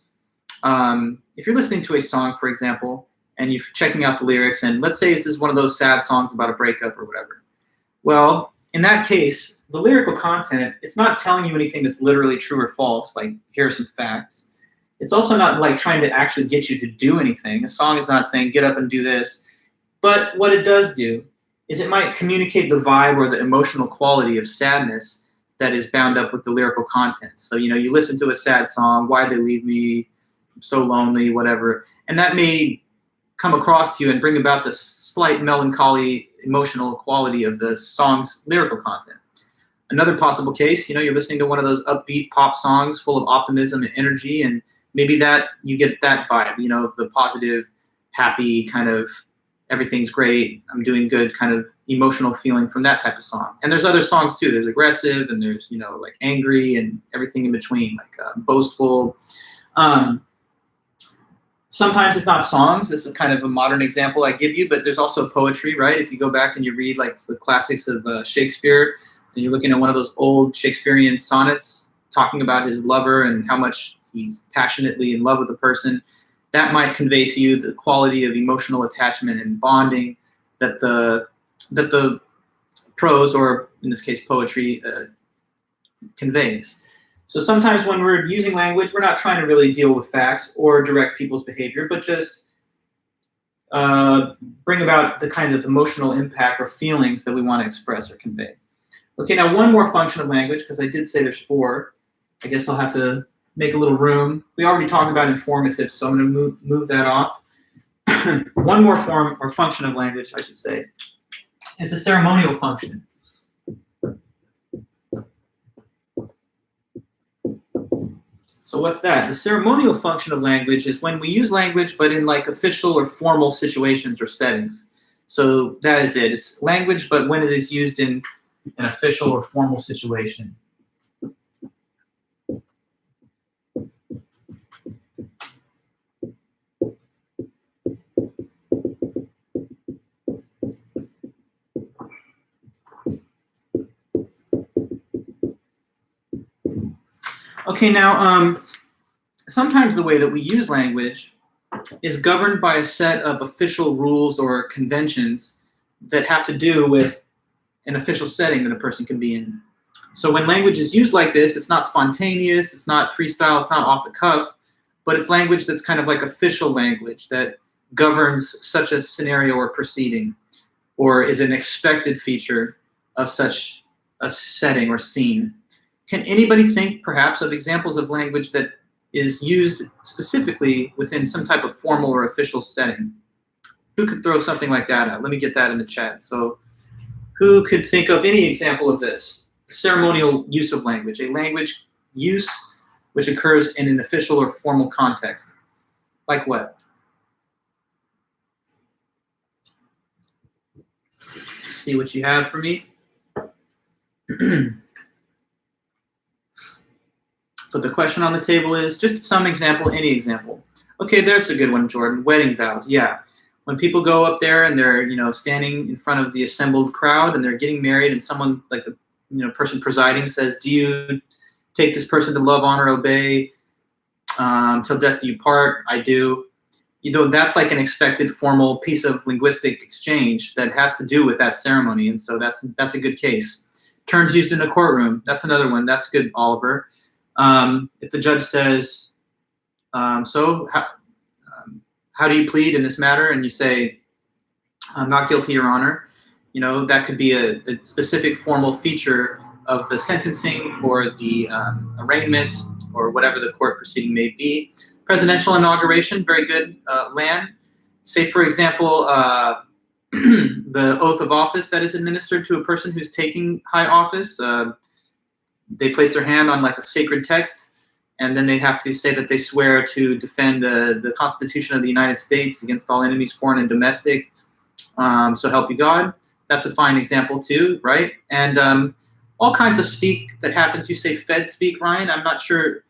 If you're listening to a song, for example, and you're checking out the lyrics, and let's say this is one of those sad songs about a breakup or whatever. Well, in that case, the lyrical content, it's not telling you anything that's literally true or false, like here are some facts. It's also not like trying to actually get you to do anything. A song is not saying get up and do this. But what it does do is it might communicate the vibe or the emotional quality of sadness that is bound up with the lyrical content. So, you know, you listen to a sad song, why'd they leave me, I'm so lonely, whatever. And that may come across to you and bring about the slight melancholy emotional quality of the song's lyrical content. Another possible case, you know, you're listening to one of those upbeat pop songs full of optimism and energy, and maybe that you get that vibe, you know, of the positive, happy kind of everything's great, I'm doing good kind of emotional feeling from that type of song. And there's other songs too. There's aggressive, and there's, you know, like angry and everything in between, like boastful. Sometimes it's not songs. This is kind of a modern example I give you, but there's also poetry, right? If you go back and you read like the classics of Shakespeare, and you're looking at one of those old Shakespearean sonnets talking about his lover and how much he's passionately in love with the person, that might convey to you the quality of emotional attachment and bonding that the prose, or in this case poetry, conveys. So sometimes when we're using language, we're not trying to really deal with facts or direct people's behavior, but just bring about the kind of emotional impact or feelings that we want to express or convey. Okay, now one more function of language, because I did say there's 4. I guess I'll have to make a little room. We already talked about informative, so I'm going to move that off. One more form or function of language, I should say, is the ceremonial function. So what's that? The ceremonial function of language is when we use language, but in like official or formal situations or settings. So that is it. It's language, but when it is used in an official or formal situation. Okay, now, sometimes the way that we use language is governed by a set of official rules or conventions that have to do with an official setting that a person can be in. So when language is used like this, it's not spontaneous, it's not freestyle, it's not off the cuff, but it's language that's kind of like official language that governs such a scenario or proceeding, or is an expected feature of such a setting or scene. Can anybody think perhaps of examples of language that is used specifically within some type of formal or official setting? Who could throw something like that out? Let me get that in the chat. So who could think of any example of this? Ceremonial use of language, a language use which occurs in an official or formal context. Like what? See what you have for me. But the question on the table is just some example, any example. Okay, there's a good one, Jordan. Wedding vows. Yeah. When people go up there and they're, standing in front of the assembled crowd and they're getting married, and someone like the, person presiding says, "Do you take this person to love, honor, obey, till death do you part?" "I do." That's like an expected formal piece of linguistic exchange that has to do with that ceremony, and so that's a good case. Terms used in a courtroom. That's another one. That's good, Oliver. If the judge says, "So how do you plead in this matter?" and you say, "I'm not guilty, Your Honor," that could be a specific formal feature of the sentencing or the arraignment or whatever the court proceeding may be. Presidential inauguration, very good, Lan. Say, for example, the oath of office that is administered to a person who's taking high office. They place their hand on like a sacred text, and then they have to say that they swear to defend the Constitution of the United States against all enemies, foreign and domestic. So help you God. That's a fine example too, right? And all kinds of speak that happens. You say Fed speak, Ryan. I'm not sure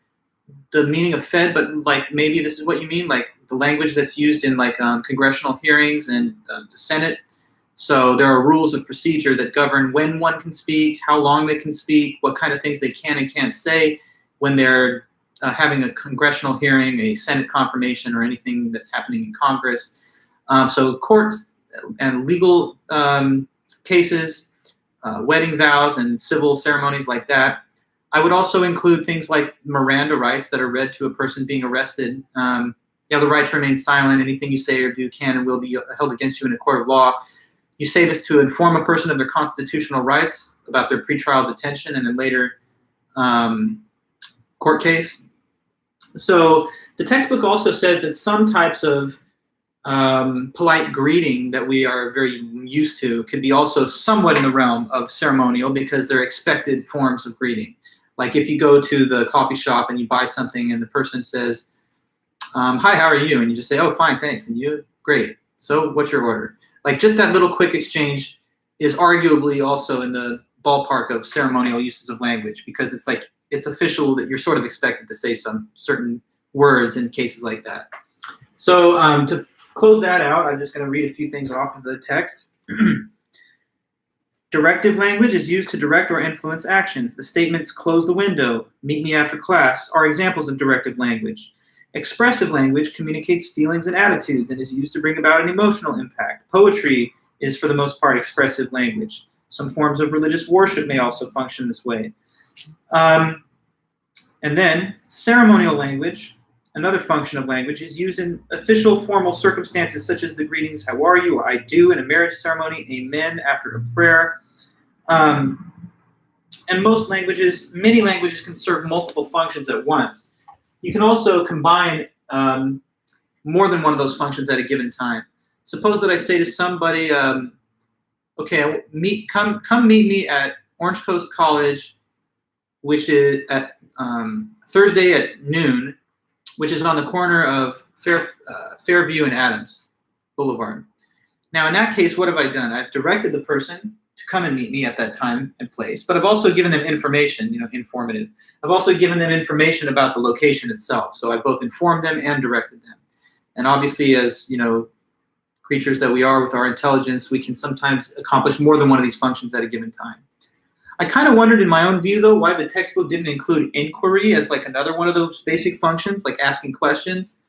the meaning of Fed, but like maybe this is what you mean, like the language that's used in like congressional hearings and the Senate. So there are rules of procedure that govern when one can speak, how long they can speak, what kind of things they can and can't say when they're having a congressional hearing, a Senate confirmation, or anything that's happening in Congress. So courts and legal cases, wedding vows and civil ceremonies like that. I would also include things like Miranda rights that are read to a person being arrested. You have the right to remain silent. Anything you say or do can and will be held against you in a court of law. You say this to inform a person of their constitutional rights about their pretrial detention and then later court case. So the textbook also says that some types of polite greeting that we are very used to could be also somewhat in the realm of ceremonial because they're expected forms of greeting. Like if you go to the coffee shop and you buy something and the person says, "Hi, how are you?" And you just say, "Oh, fine, thanks." And you, "Great. So what's your order?" Like just that little quick exchange is arguably also in the ballpark of ceremonial uses of language because it's like, it's official that you're sort of expected to say some certain words in cases like that. So to close that out, I'm just going to read a few things off of the text. Directive language is used to direct or influence actions. The statements "close the window," "meet me after class" are examples of directive language. Expressive language communicates feelings and attitudes and is used to bring about an emotional impact. Poetry is, for the most part, expressive language. Some forms of religious worship may also function this way. And then ceremonial language, another function of language, is used in official formal circumstances such as the greetings "How are you?" or "I do" in a marriage ceremony, "Amen" after a prayer. And many languages can serve multiple functions at once. You can also combine more than one of those functions at a given time. Suppose that I say to somebody, "Okay, come meet me at Orange Coast College, which is at Thursday at noon, which is on the corner of Fairview and Adams Boulevard." Now, in that case, what have I done? I've directed the person to come and meet me at that time and place, but I've also given them information, informative. I've also given them information about the location itself. So I both informed them and directed them. And obviously, as creatures that we are with our intelligence, we can sometimes accomplish more than one of these functions at a given time. I kind of wondered in my own view, though, why the textbook didn't include inquiry as like another one of those basic functions, like asking questions.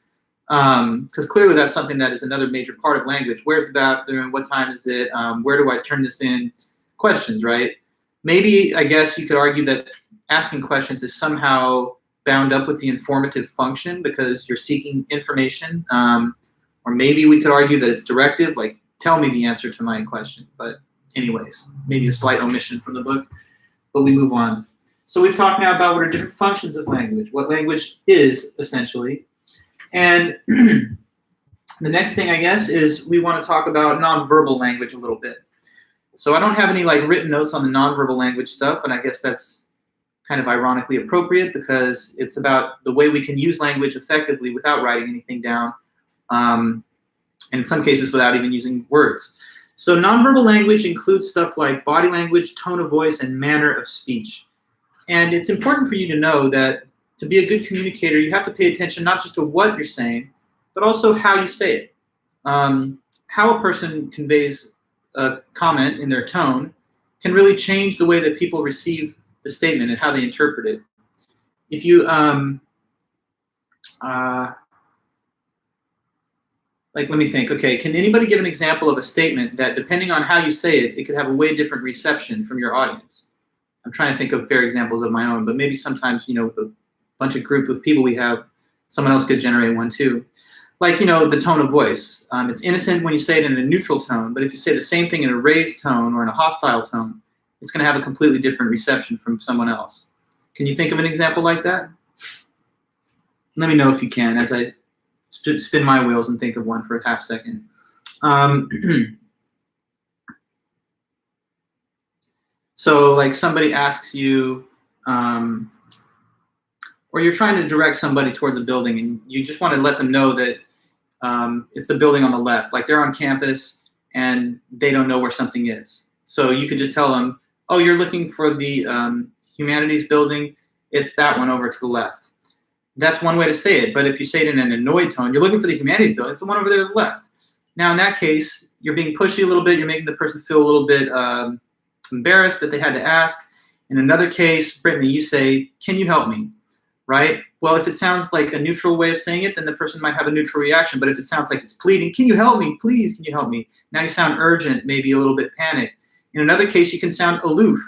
Because clearly that's something that is another major part of language. Where's the bathroom? What time is it? Where do I turn this in? Questions, right? Maybe, I guess you could argue that asking questions is somehow bound up with the informative function because you're seeking information. Or maybe we could argue that it's directive, like tell me the answer to my question. But anyways, maybe a slight omission from the book, but we move on. So we've talked now about what are different functions of language, what language is essentially. And the next thing, I guess, is we want to talk about nonverbal language a little bit. So I don't have any like written notes on the nonverbal language stuff, and I guess that's kind of ironically appropriate because it's about the way we can use language effectively without writing anything down, and in some cases without even using words. So nonverbal language includes stuff like body language, tone of voice, and manner of speech. And it's important for you to know that to be a good communicator, you have to pay attention not just to what you're saying, but also how you say it. How a person conveys a comment in their tone can really change the way that people receive the statement and how they interpret it. If you, let me think. Okay, can anybody give an example of a statement that, depending on how you say it, it could have a way different reception from your audience? I'm trying to think of fair examples of my own, but maybe sometimes, with a bunch of group of people we have, someone else could generate one too. Like, the tone of voice. It's innocent when you say it in a neutral tone, but if you say the same thing in a raised tone or in a hostile tone, it's going to have a completely different reception from someone else. Can you think of an example like that? Let me know if you can as I spin my wheels and think of one for a half second. So like somebody asks you, or you're trying to direct somebody towards a building and you just want to let them know that it's the building on the left. Like they're on campus and they don't know where something is. So you could just tell them, oh, you're looking for the humanities building. It's that one over to the left. That's one way to say it. But if you say it in an annoyed tone, you're looking for the humanities building. It's the one over there to the left. Now, in that case, you're being pushy a little bit. You're making the person feel a little bit embarrassed that they had to ask. In another case, Brittany, you say, can you help me? Right? Well, if it sounds like a neutral way of saying it, then the person might have a neutral reaction. But if it sounds like it's pleading, can you help me? Please, can you help me? Now you sound urgent, maybe a little bit panicked. In another case, you can sound aloof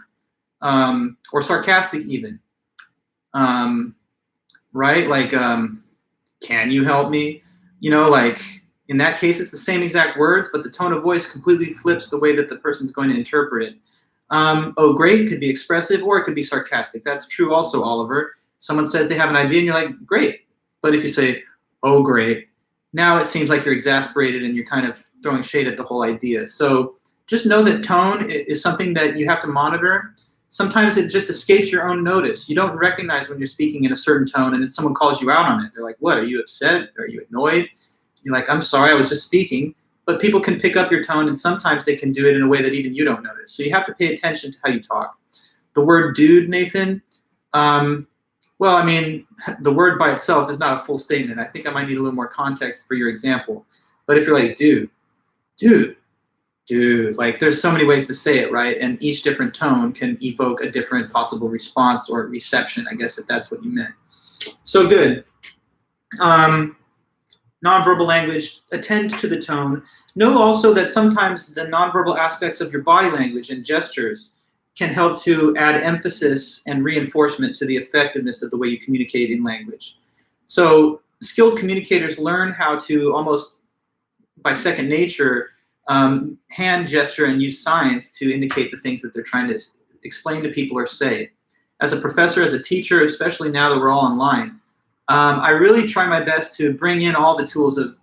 or sarcastic even. Right? Like, can you help me? Like in that case, it's the same exact words, but the tone of voice completely flips the way that the person's going to interpret it. Oh, great could be expressive or it could be sarcastic. That's true also, Oliver. Someone says they have an idea and you're like, great. But if you say, oh, great, now it seems like you're exasperated and you're kind of throwing shade at the whole idea. So just know that tone is something that you have to monitor. Sometimes it just escapes your own notice. You don't recognize when you're speaking in a certain tone and then someone calls you out on it. They're like, what, are you upset? Are you annoyed? You're like, I'm sorry, I was just speaking. But people can pick up your tone and sometimes they can do it in a way that even you don't notice. So you have to pay attention to how you talk. The word dude, Nathan, well, I mean, the word by itself is not a full statement. I think I might need a little more context for your example. But if you're like, dude, like there's so many ways to say it, right? And each different tone can evoke a different possible response or reception, I guess, if that's what you meant. So good. Nonverbal language, attend to the tone. Know also that sometimes the nonverbal aspects of your body language and gestures can help to add emphasis and reinforcement to the effectiveness of the way you communicate in language. So skilled communicators learn how to almost by second nature hand gesture and use signs to indicate the things that they're trying to explain to people or say. As a professor, as a teacher, especially now that we're all online, I really try my best to bring in all the tools of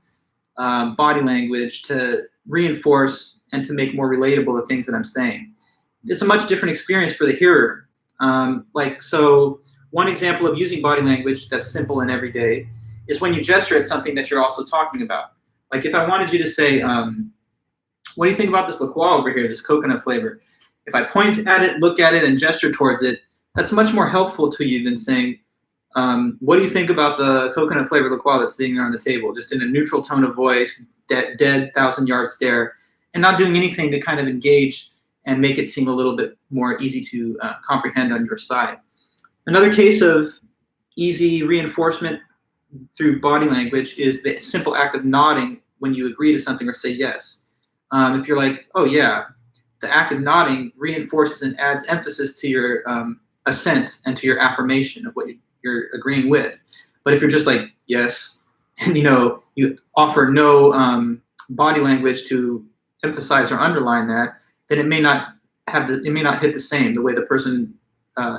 body language to reinforce and to make more relatable the things that I'm saying. It's a much different experience for the hearer. So one example of using body language that's simple and everyday is when you gesture at something that you're also talking about. Like if I wanted you to say, what do you think about this La Croix over here, this coconut flavor? if I point at it, look at it, and gesture towards it, that's much more helpful to you than saying, what do you think about the coconut flavored liqueur that's sitting there on the table? Just in a neutral tone of voice, dead 1,000-yard stare, and not doing anything to kind of engage and make it seem a little bit more easy to comprehend on your side. Another case of easy reinforcement through body language is the simple act of nodding when you agree to something or say yes. If you're like, oh yeah, the act of nodding reinforces and adds emphasis to your assent and to your affirmation of what you're agreeing with. But if you're just like, yes, and you offer no body language to emphasize or underline that, then it may not hit the same, the way the person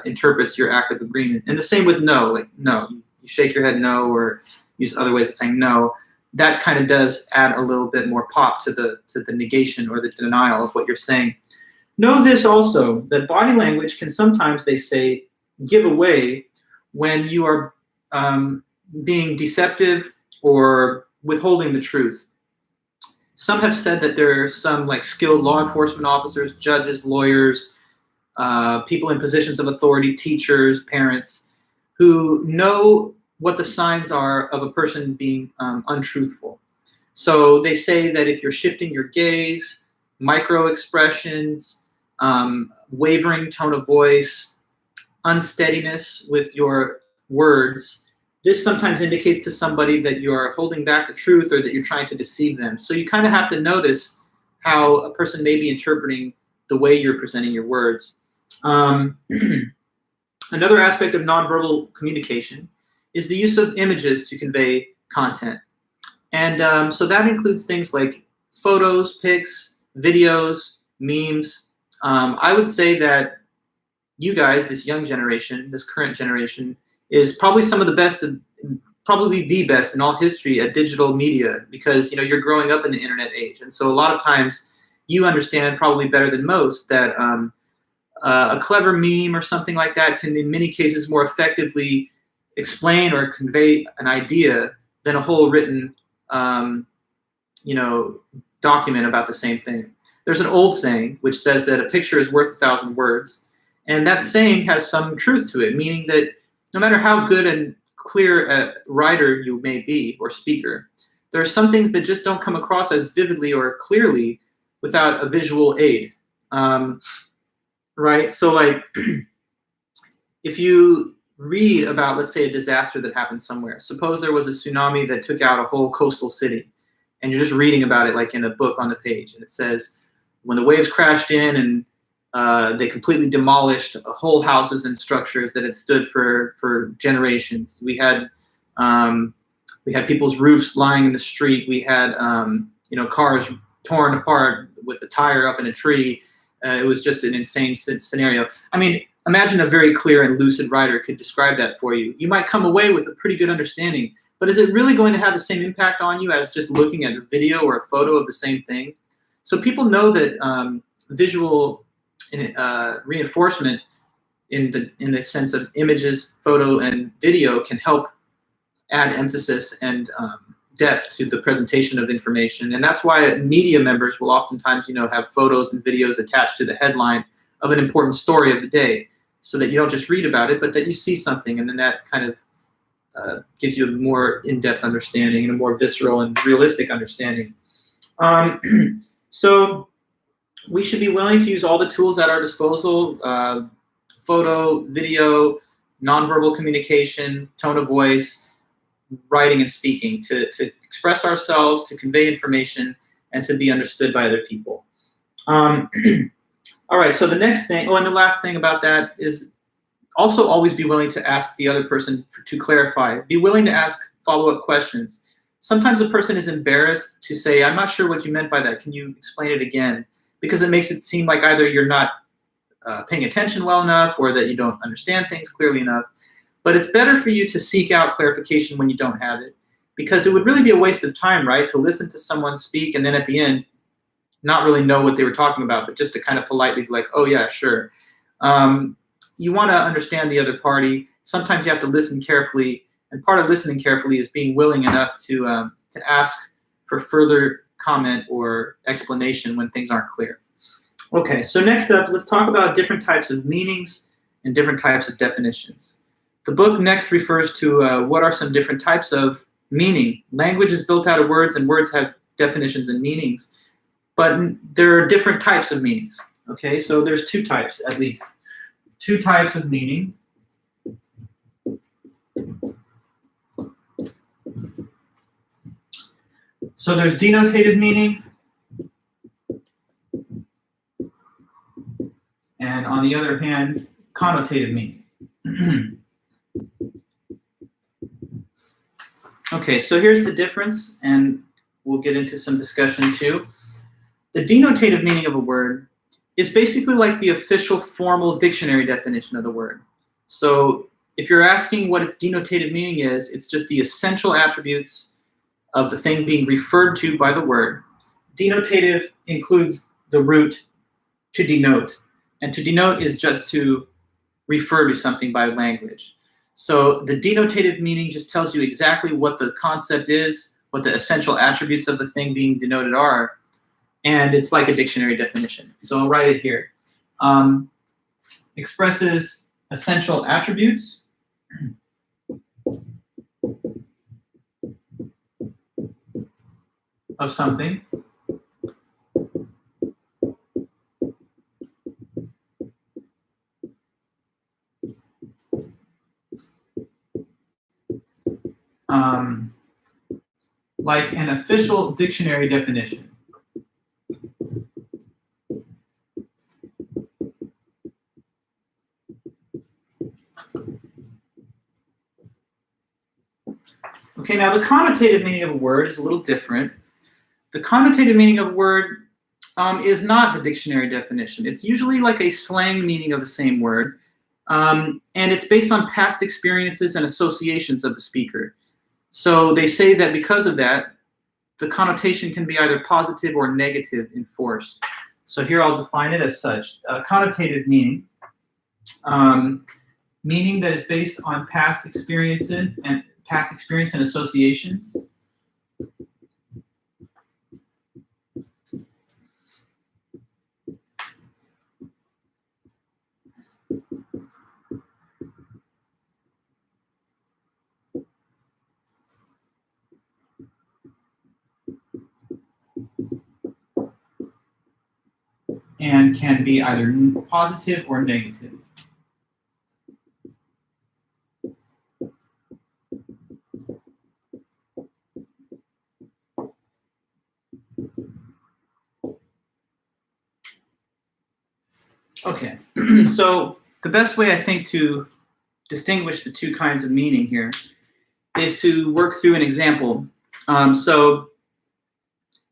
interprets your act of agreement. And the same with no, like no, you shake your head no, or use other ways of saying no. That kind of does add a little bit more pop to the negation or the denial of what you're saying. Know this also, that body language can sometimes, they say, give away when you are being deceptive or withholding the truth. Some have said that there are some like skilled law enforcement officers, judges, lawyers, people in positions of authority, teachers, parents, who know what the signs are of a person being untruthful. So they say that if you're shifting your gaze, micro expressions, wavering tone of voice, unsteadiness with your words, this sometimes indicates to somebody that you're holding back the truth or that you're trying to deceive them. So you kind of have to notice how a person may be interpreting the way you're presenting your words. Another aspect of nonverbal communication is the use of images to convey content. And so that includes things like photos, pics, videos, memes. I would say that you guys, this young generation, this current generation, is probably some of the best, probably the best in all history at digital media, because you're growing up in the internet age. And so a lot of times you understand probably better than most that a clever meme or something like that can in many cases more effectively explain or convey an idea than a whole written document about the same thing. There's an old saying which says that a picture is worth 1,000 words, and that saying has some truth to it, meaning that no matter how good and clear a writer you may be or speaker, there are some things that just don't come across as vividly or clearly without a visual aid. Right? So like if you read about, let's say, a disaster that happened somewhere. Suppose there was a tsunami that took out a whole coastal city, and you're just reading about it like in a book on the page, and it says when the waves crashed in and they completely demolished whole houses and structures that had stood for generations. We had people's roofs lying in the street. We had cars torn apart with the tire up in a tree. It was just an insane scenario. I mean, imagine a very clear and lucid writer could describe that for you. You might come away with a pretty good understanding, but is it really going to have the same impact on you as just looking at a video or a photo of the same thing? So people know that visual reinforcement in the sense of images, photo, and video can help add emphasis and depth to the presentation of information. And that's why media members will oftentimes, have photos and videos attached to the headline of an important story of the day, so that you don't just read about it, but that you see something, and then that kind of gives you a more in-depth understanding and a more visceral and realistic understanding. So we should be willing to use all the tools at our disposal, photo, video, nonverbal communication, tone of voice, writing and speaking, to express ourselves, to convey information, and to be understood by other people. All right, so the next thing, and the last thing about that is also always be willing to ask the other person to clarify. Be willing to ask follow-up questions. Sometimes a person is embarrassed to say, I'm not sure what you meant by that. Can you explain it again? Because it makes it seem like either you're not paying attention well enough or that you don't understand things clearly enough. But it's better for you to seek out clarification when you don't have it, because it would really be a waste of time, right, to listen to someone speak and then at the end not really know what they were talking about, but just to kind of politely be like, oh yeah, sure. You want to understand the other party. Sometimes you have to listen carefully, and part of listening carefully is being willing enough to ask for further comment or explanation when things aren't clear. Okay, so next up, let's talk about different types of meanings and different types of definitions. The book next refers to what are some different types of meaning. Language is built out of words, and words have definitions and meanings, but there are different types of meanings. Okay, so there's two types, at least. Two types of meaning. So there's denotative meaning, and on the other hand, connotative meaning. Okay, so here's the difference, and we'll get into some discussion too. The denotative meaning of a word is basically like the official formal dictionary definition of the word. So if you're asking what its denotative meaning is, it's just the essential attributes of the thing being referred to by the word. Denotative includes the root to denote, and to denote is just to refer to something by language. So the denotative meaning just tells you exactly what the concept is, what the essential attributes of the thing being denoted are, and it's like a dictionary definition. So I'll write it here. Expresses essential attributes of something. Like an official dictionary definition. Okay, now the connotative meaning of a word is a little different. The connotative meaning of a word is not the dictionary definition. It's usually like a slang meaning of the same word, and it's based on past experiences and associations of the speaker. So they say that because of that, the connotation can be either positive or negative in force. So here I'll define it as such. Connotative meaning, meaning that is based on past experience and associations. And can be either positive or negative. Okay, so the best way I think to distinguish the two kinds of meaning here is to work through an example. So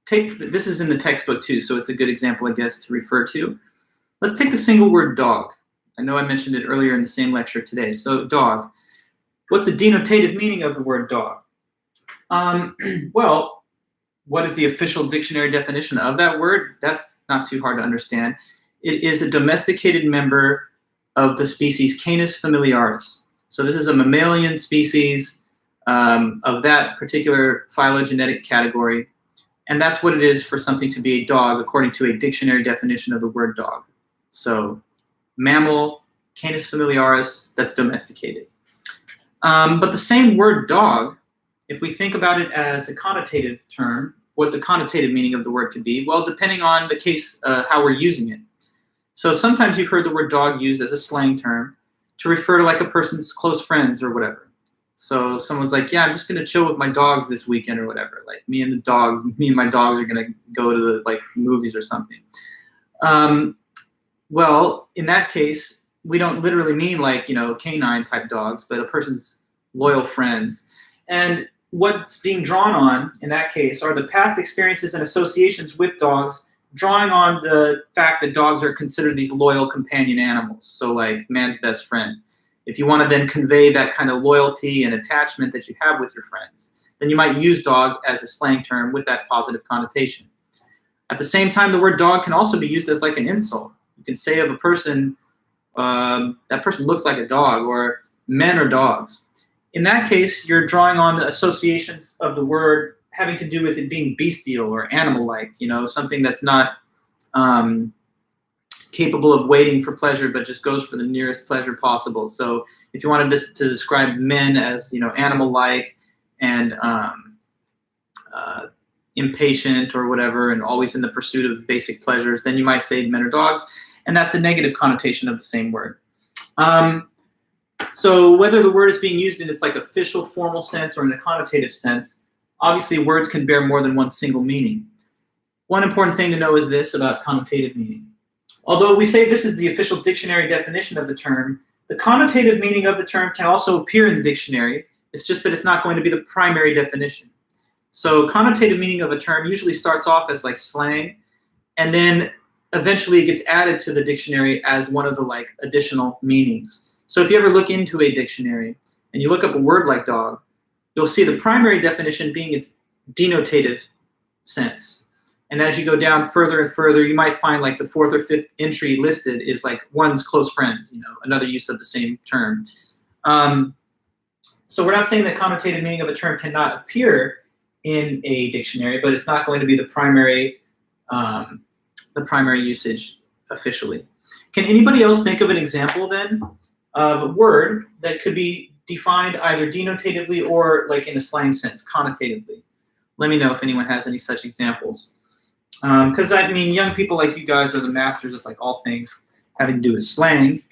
this is in the textbook too, so it's a good example, I guess, to refer to. Let's take the single word dog. I know I mentioned it earlier in the same lecture today. So dog. What's the denotative meaning of the word dog? Well, what is the official dictionary definition of that word? That's not too hard to understand. It is a domesticated member of the species Canis familiaris. So this is a mammalian species of that particular phylogenetic category. And that's what it is for something to be a dog, according to a dictionary definition of the word dog. So mammal, Canis familiaris, that's domesticated. But the same word dog, if we think about it as a connotative term, what the connotative meaning of the word could be, well, depending on the case, how we're using it. So sometimes you've heard the word dog used as a slang term to refer to like a person's close friends or whatever. So someone's like, yeah, I'm just going to chill with my dogs this weekend or whatever. Like me and my dogs are going to go to the like movies or something. Well, in that case, we don't literally mean like, canine type dogs, but a person's loyal friends. And what's being drawn on in that case are the past experiences and associations with dogs, drawing on the fact that dogs are considered these loyal companion animals. So like man's best friend. If you want to then convey that kind of loyalty and attachment that you have with your friends, then you might use dog as a slang term with that positive connotation. At the same time, the word dog can also be used as like an insult. You can say of a person, that person looks like a dog, or men are dogs. In that case, you're drawing on the associations of the word having to do with it being bestial or animal-like, something that's not capable of waiting for pleasure, but just goes for the nearest pleasure possible. So if you wanted to describe men as, animal-like and impatient or whatever, and always in the pursuit of basic pleasures, then you might say men are dogs, and that's a negative connotation of the same word. So whether the word is being used in its official formal sense or in a connotative sense, obviously words can bear more than one single meaning. One important thing to know is this about connotative meaning. Although we say this is the official dictionary definition of the term, the connotative meaning of the term can also appear in the dictionary. It's just that it's not going to be the primary definition. So connotative meaning of a term usually starts off as slang, and then eventually it gets added to the dictionary as one of the additional meanings. So if you ever look into a dictionary and you look up a word like dog, you'll see the primary definition being its denotative sense. And as you go down further and further, you might find the fourth or fifth entry listed is one's close friends, another use of the same term. So we're not saying that connotative meaning of a term cannot appear in a dictionary, but it's not going to be the primary usage officially. Can anybody else think of an example then of a word that could be defined either denotatively or in a slang sense, connotatively? Let me know if anyone has any such examples. Because young people like you guys are the masters of all things having to do with slang.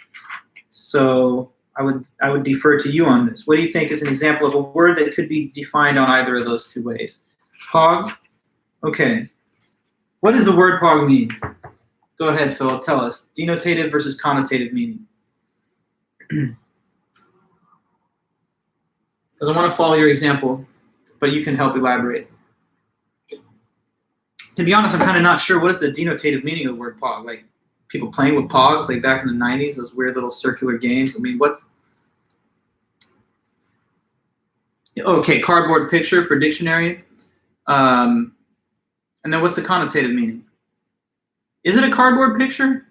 So I would defer to you on this. What do you think is an example of a word that could be defined on either of those two ways? Pog? Okay. What does the word pog mean? Go ahead, Phil. Tell us. Denotative versus connotative meaning. Because I want to follow your example, but you can help elaborate. To be honest, I'm kind of not sure what is the denotative meaning of the word pog. People playing with pogs, back in the 90s, those weird little circular games. What's... Okay, cardboard picture for dictionary. And then what's the connotative meaning? Is it a cardboard picture?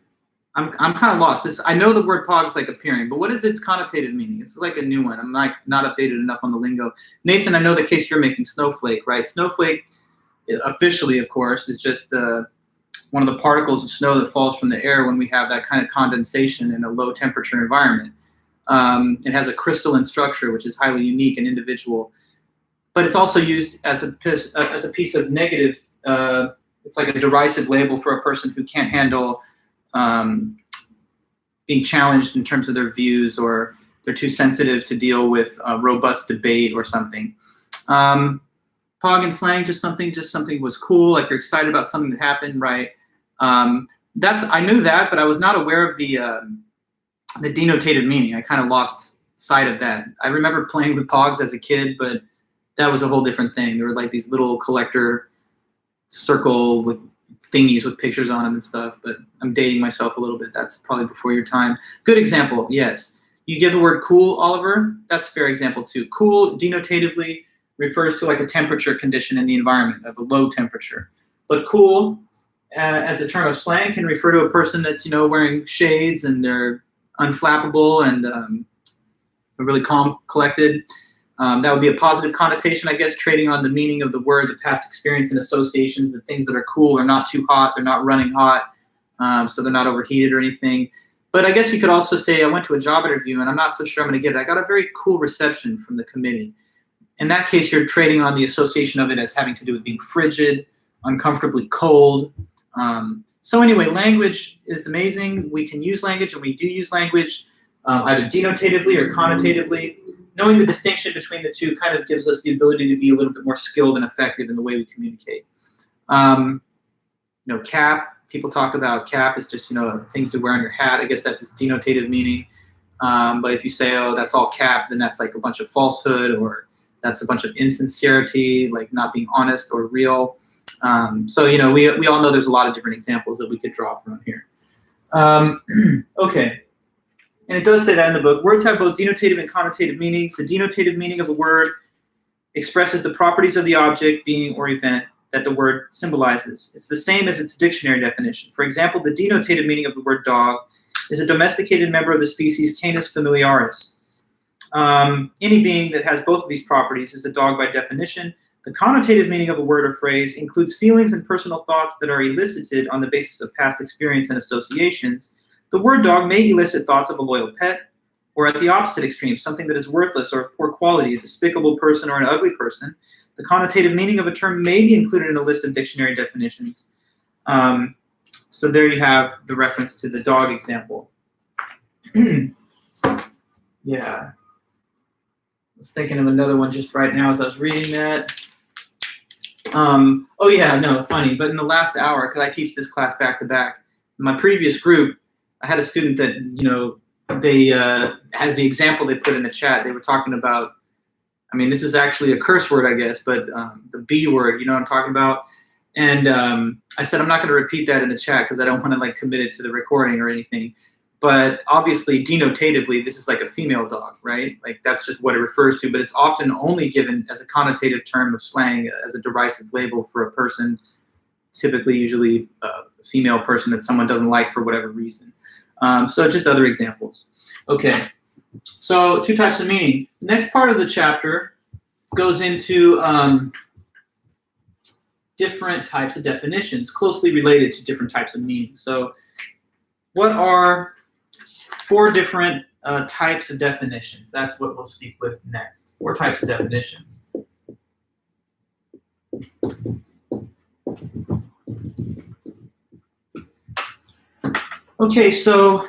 I'm kind of lost. I know the word pog is appearing, but what is its connotative meaning? This is a new one. I'm not updated enough on the lingo. Nathan, I know the case you're making, snowflake, right? Snowflake, officially, of course, is just one of the particles of snow that falls from the air when we have that kind of condensation in a low temperature environment. It has a crystalline structure, which is highly unique and individual, but it's also used as a piece of negative. It's like a derisive label for a person who can't handle being challenged in terms of their views, or they're too sensitive to deal with robust debate or something. Pog and slang, just something was cool, you're excited about something that happened, right? I knew that, but I was not aware of the denotative meaning. I kind of lost sight of that. I remember playing with pogs as a kid, but that was a whole different thing. There were these little collector circle thingies with pictures on them and stuff, but I'm dating myself a little bit. That's probably before your time. Good example, yes. You give the word cool, Oliver, that's a fair example too. Cool, denotatively, refers to a temperature condition in the environment of a low temperature. But cool, as a term of slang, can refer to a person that's wearing shades and they're unflappable and really calm, collected. That would be a positive connotation, I guess, trading on the meaning of the word, the past experience and associations. The things that are cool are not too hot, they're not running hot, so they're not overheated or anything. But I guess you could also say I went to a job interview and I'm not so sure I'm going to get it. I got a very cool reception from the committee. In that case, you're trading on the association of it as having to do with being frigid, uncomfortably cold. So anyway, language is amazing. We can use language, and we do use language either denotatively or connotatively. Knowing the distinction between the two kind of gives us the ability to be a little bit more skilled and effective in the way we communicate. Cap, people talk about cap is just, a thing you wear on your hat. I guess that's its denotative meaning. But if you say, oh, that's all cap, then that's a bunch of falsehood, or that's a bunch of insincerity, not being honest or real. So, we all know there's a lot of different examples that we could draw from here. Okay. And it does say that in the book. Words have both denotative and connotative meanings. The denotative meaning of a word expresses the properties of the object, being, or event that the word symbolizes. It's the same as its dictionary definition. For example, the denotative meaning of the word dog is a domesticated member of the species Canis familiaris. Any being that has both of these properties is a dog by definition. The connotative meaning of a word or phrase includes feelings and personal thoughts that are elicited on the basis of past experience and associations. The word dog may elicit thoughts of a loyal pet, or at the opposite extreme, something that is worthless or of poor quality, a despicable person or an ugly person. The connotative meaning of a term may be included in a list of dictionary definitions. So there you have the reference to the dog example. Yeah. I was thinking of another one just right now as I was reading that. Oh yeah, no, funny. But in the last hour, because I teach this class back to back, in my previous group, I had a student that, they, as the example they put in the chat, they were talking about, I mean, this is actually a curse word, I guess, but the B word, you know what I'm talking about? And I said, I'm not going to repeat that in the chat because I don't want to like commit it to the recording or anything. But obviously, denotatively, this is like a female dog, right? Like that's just what it refers to, but it's often only given as a connotative term of slang, as a derisive label for a person, typically, usually a female person that someone doesn't like for whatever reason. So just other examples. Okay, so 2 types of meaning. Next part of the chapter goes into different types of definitions closely related to different types of meaning. So what are 4 different types of definitions? That's what we'll speak with next. 4 types of definitions. Okay, so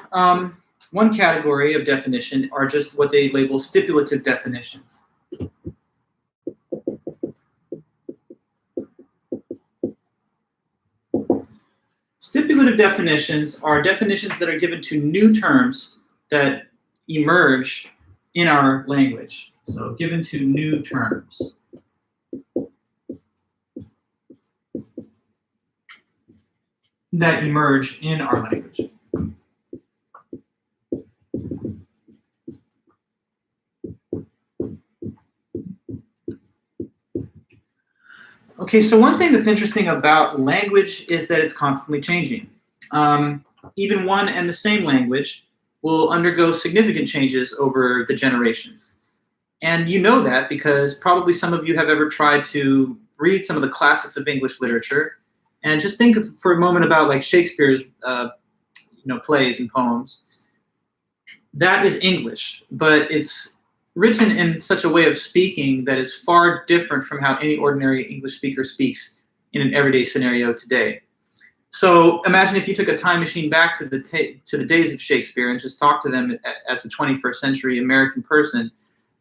one category of definition are just what they label stipulative definitions. Stipulative definitions are definitions that are given to new terms that emerge in our language. So given to new terms. That emerge in our language. Okay, so one thing that's interesting about language is that it's constantly changing. Even one and the same language will undergo significant changes over the generations. And you know that because probably some of you have ever tried to read some of the classics of English literature, and just think for a moment about like Shakespeare's plays and poems. That is English, but it's written in such a way of speaking that is far different from how any ordinary English speaker speaks in an everyday scenario today. So imagine if you took a time machine back to the days of Shakespeare and just talked to them as a 21st century American person.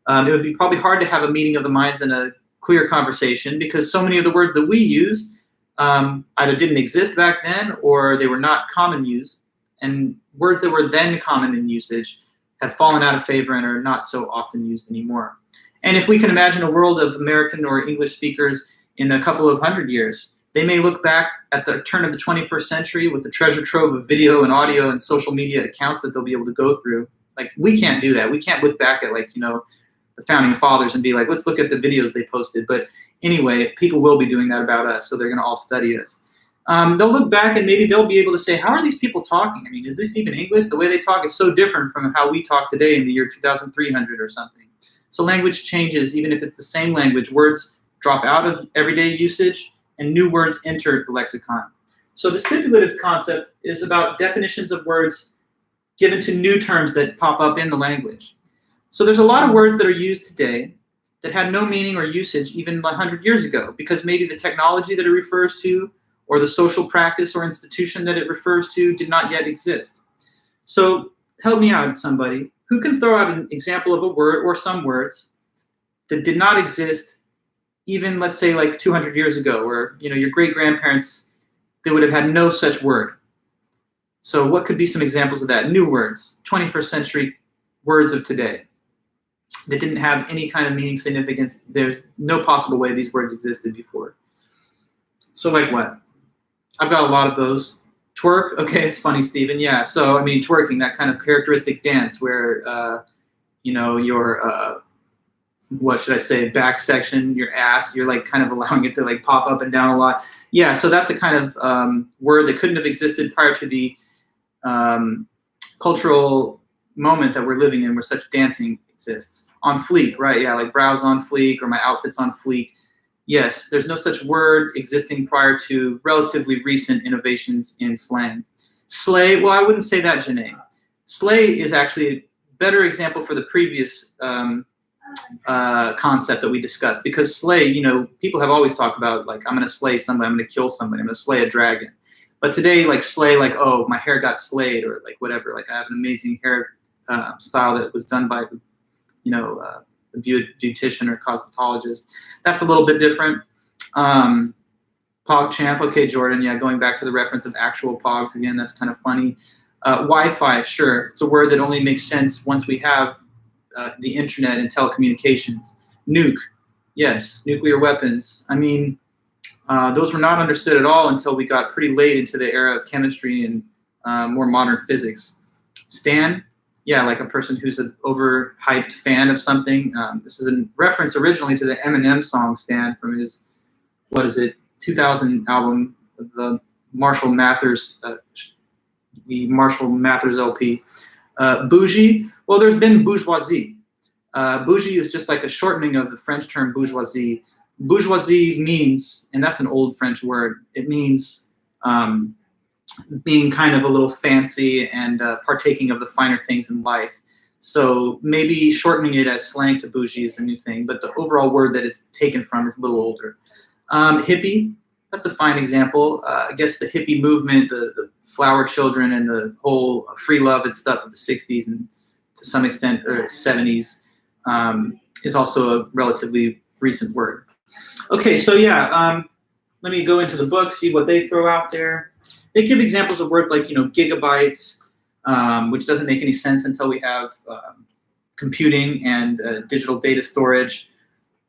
It would be probably hard to have a meeting of the minds and a clear conversation because so many of the words that we use either didn't exist back then or they were not common use, and words that were then common in usage have fallen out of favor and are not so often used anymore. And if we can imagine a world of American or English speakers in a couple of hundred years, they may look back at the turn of the 21st century with the treasure trove of video and audio and social media accounts that they'll be able to go through. Like, we can't do that. We can't look back at the founding fathers and be like, let's look at the videos they posted. But anyway, people will be doing that about us, so they're going to all study us. They'll look back and maybe they'll be able to say, how are these people talking? I mean, is this even English? The way they talk is so different from how we talk today in the year 2300 or something. So language changes, even if it's the same language. Words drop out of everyday usage and new words enter the lexicon. So the stipulative concept is about definitions of words given to new terms that pop up in the language. So there's a lot of words that are used today that had no meaning or usage even 100 years ago, because maybe the technology that it refers to or the social practice or institution that it refers to did not yet exist. So help me out, somebody. Who can throw out an example of a word or some words that did not exist even, let's say, like 200 years ago, where your great-grandparents, they would have had no such word? So what could be some examples of that? New words, 21st century words of today that didn't have any kind of meaning, significance. There's no possible way these words existed before. So like what? I've got a lot of those. Twerk, okay, it's funny, Stephen. Yeah, so I mean, twerking, that kind of characteristic dance where, your, what should I say, back section, your ass, you're like kind of allowing it to like pop up and down a lot. Yeah, so that's a kind of word that couldn't have existed prior to the cultural moment that we're living in where such dancing exists. On fleek, right? Yeah, like brows on fleek or my outfit's on fleek. Yes, there's no such word existing prior to relatively recent innovations in slang. Slay, well, I wouldn't say that, Janae. Slay is actually a better example for the previous concept that we discussed, because slay, you know, people have always talked about, like, I'm going to slay somebody, I'm going to kill somebody, I'm going to slay a dragon. But today, like, slay, like, oh, my hair got slayed, or like whatever, like I have an amazing hair style that was done by, you know, the beautician or cosmetologist. That's a little bit different. PogChamp, okay, Jordan, yeah, going back to the reference of actual pogs again, that's kind of funny. Wi-Fi, sure, it's a word that only makes sense once we have the internet and telecommunications. Nuke, yes, nuclear weapons. I mean, those were not understood at all until we got pretty late into the era of chemistry and more modern physics. Stan, yeah, like a person who's an overhyped fan of something. This is a reference originally to the Eminem song Stan from his, 2000 album, the Marshall Mathers LP. Bougie, well, there's been bourgeoisie. Bougie is just like a shortening of the French term bourgeoisie. Bourgeoisie means, and that's an old French word, it means being kind of a little fancy and partaking of the finer things in life. So maybe shortening it as slang to bougie is a new thing, but the overall word that it's taken from is a little older. Hippie, that's a fine example. I guess the hippie movement, the flower children and the whole free love and stuff of the 60s and to some extent or 70s is also a relatively recent word. Okay, so yeah, let me go into the book, see what they throw out there. They give examples of words like, you know, gigabytes, which doesn't make any sense until we have computing and digital data storage.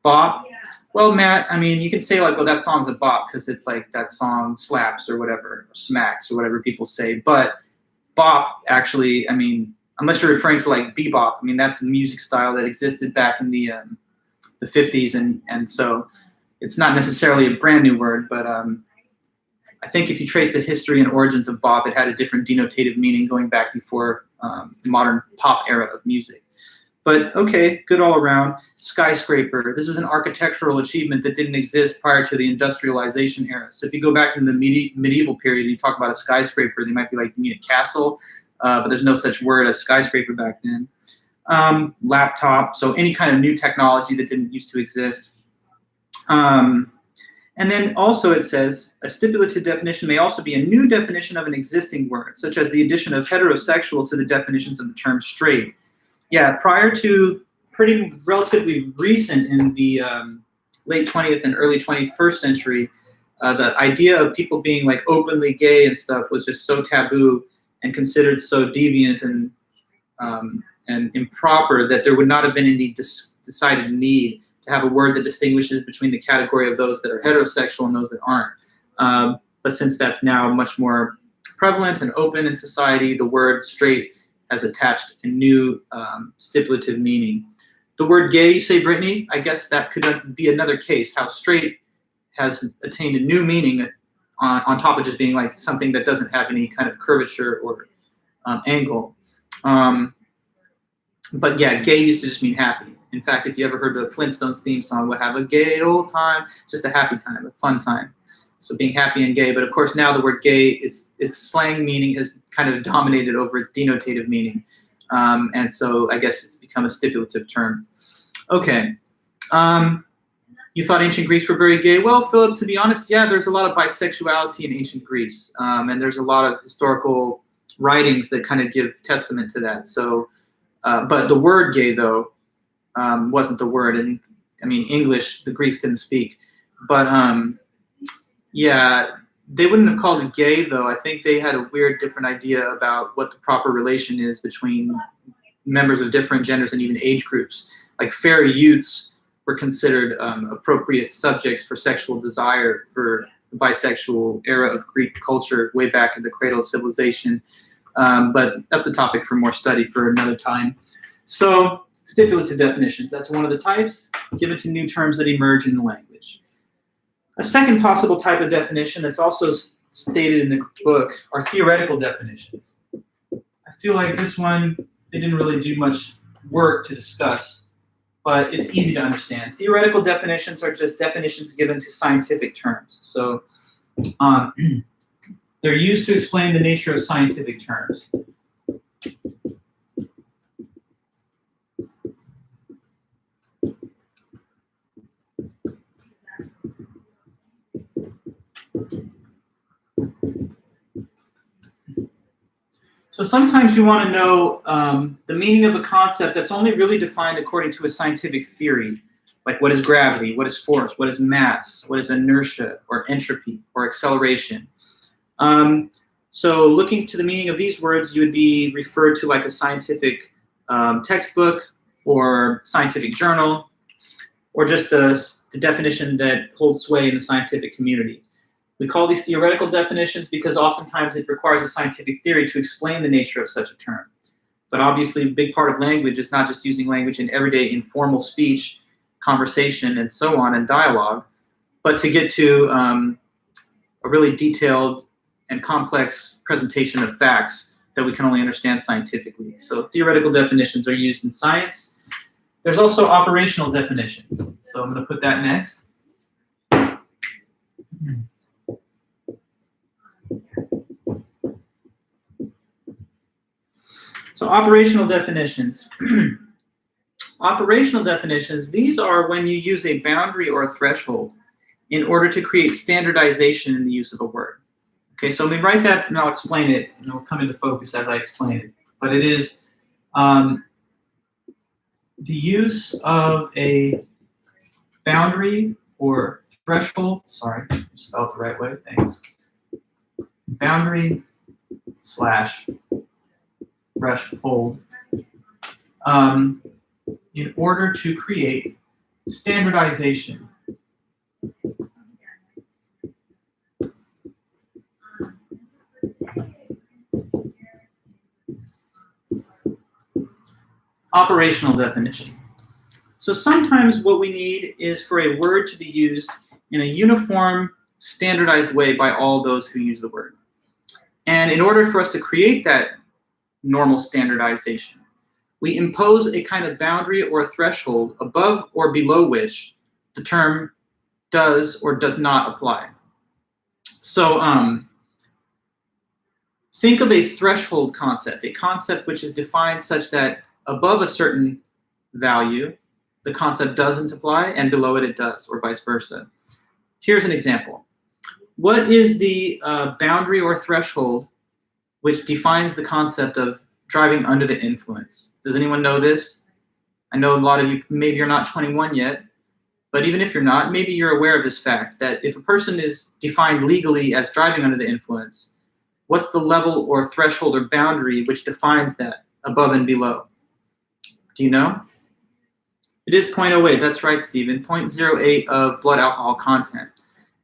Bop, well, Matt, I mean, you can say like, oh, that song's a bop because it's like that song slaps or whatever, or smacks or whatever people say. But bop actually, I mean, unless you're referring to like bebop, I mean, that's a music style that existed back in the 50s, and so it's not necessarily a brand new word, but I think if you trace the history and origins of bop, it had a different denotative meaning going back before the modern pop era of music. But okay, good all around. Skyscraper, this is an architectural achievement that didn't exist prior to the industrialization era. So if you go back in the medieval period and you talk about a skyscraper, they might be like, you mean a castle? But there's no such word as skyscraper back then. Laptop, so any kind of new technology that didn't used to exist. And then also it says, a stipulative definition may also be a new definition of an existing word, such as the addition of heterosexual to the definitions of the term straight. Yeah, prior to pretty relatively recent in the late 20th and early 21st century, the idea of people being like openly gay and stuff was just so taboo and considered so deviant and improper that there would not have been any decided need to have a word that distinguishes between the category of those that are heterosexual and those that aren't. But since that's now much more prevalent and open in society, the word straight has attached a new stipulative meaning. The word gay, you say, Brittany, I guess that could be another case, how straight has attained a new meaning on top of just being like something that doesn't have any kind of curvature or angle. But yeah, gay used to just mean happy. In fact, if you ever heard the Flintstones theme song, we'll have a gay old time, just a happy time, a fun time. So being happy and gay, but of course now the word gay, its slang meaning has kind of dominated over its denotative meaning. And so I guess it's become a stipulative term. Okay. You thought ancient Greeks were very gay? Well, Philip, to be honest, yeah, there's a lot of bisexuality in ancient Greece. And there's a lot of historical writings that kind of give testament to that. So, but the word gay, though, wasn't the word. And I mean, English, the Greeks didn't speak. But yeah, they wouldn't have called it gay, though. I think they had a weird, different idea about what the proper relation is between members of different genders and even age groups. Like fairy youths were considered appropriate subjects for sexual desire for the bisexual era of Greek culture way back in the cradle of civilization. But that's a topic for more study for another time. So stipulative definitions, that's one of the types, given to new terms that emerge in the language. A second possible type of definition that's also stated in the book are theoretical definitions. I feel like this one, they didn't really do much work to discuss. but it's easy to understand. Theoretical definitions are just definitions given to scientific terms. So they're used to explain the nature of scientific terms. So sometimes you want to know the meaning of a concept that's only really defined according to a scientific theory, like what is gravity, what is force, what is mass, what is inertia, or entropy, or acceleration. So looking to the meaning of these words, you would be referred to like a scientific textbook or scientific journal, or just the definition that holds sway in the scientific community. We call these theoretical definitions because oftentimes it requires a scientific theory to explain the nature of such a term. But obviously, a big part of language is not just using language in everyday informal speech, conversation, and so on, and dialogue, but to get to a really detailed and complex presentation of facts that we can only understand scientifically. So theoretical definitions are used in science. There's also operational definitions. So I'm going to put that next. So operational definitions. Operational definitions, these are when you use a boundary or a threshold in order to create standardization in the use of a word. Okay, so we write that and I'll explain it, and it'll come into focus as I explain it. But it is the use of a boundary or threshold, sorry, spelled the right way, thanks. Boundary slash threshold in order to create standardization. Operational definition. So sometimes what we need is for a word to be used in a uniform, standardized way by all those who use the word. And in order for us to create that normal standardization, we impose a kind of boundary or a threshold above or below which the term does or does not apply. So think of a threshold concept, a concept which is defined such that above a certain value, the concept doesn't apply, and below it, it does, or vice versa. Here's an example. What is the boundary or threshold which defines the concept of driving under the influence? Does anyone know this? I know a lot of you, maybe you're not 21 yet, but even if you're not, maybe you're aware of this fact that if a person is defined legally as driving under the influence, what's the level or threshold or boundary which defines that above and below? Do you know? It is 0.08, that's right, Stephen, 0.08 of blood alcohol content.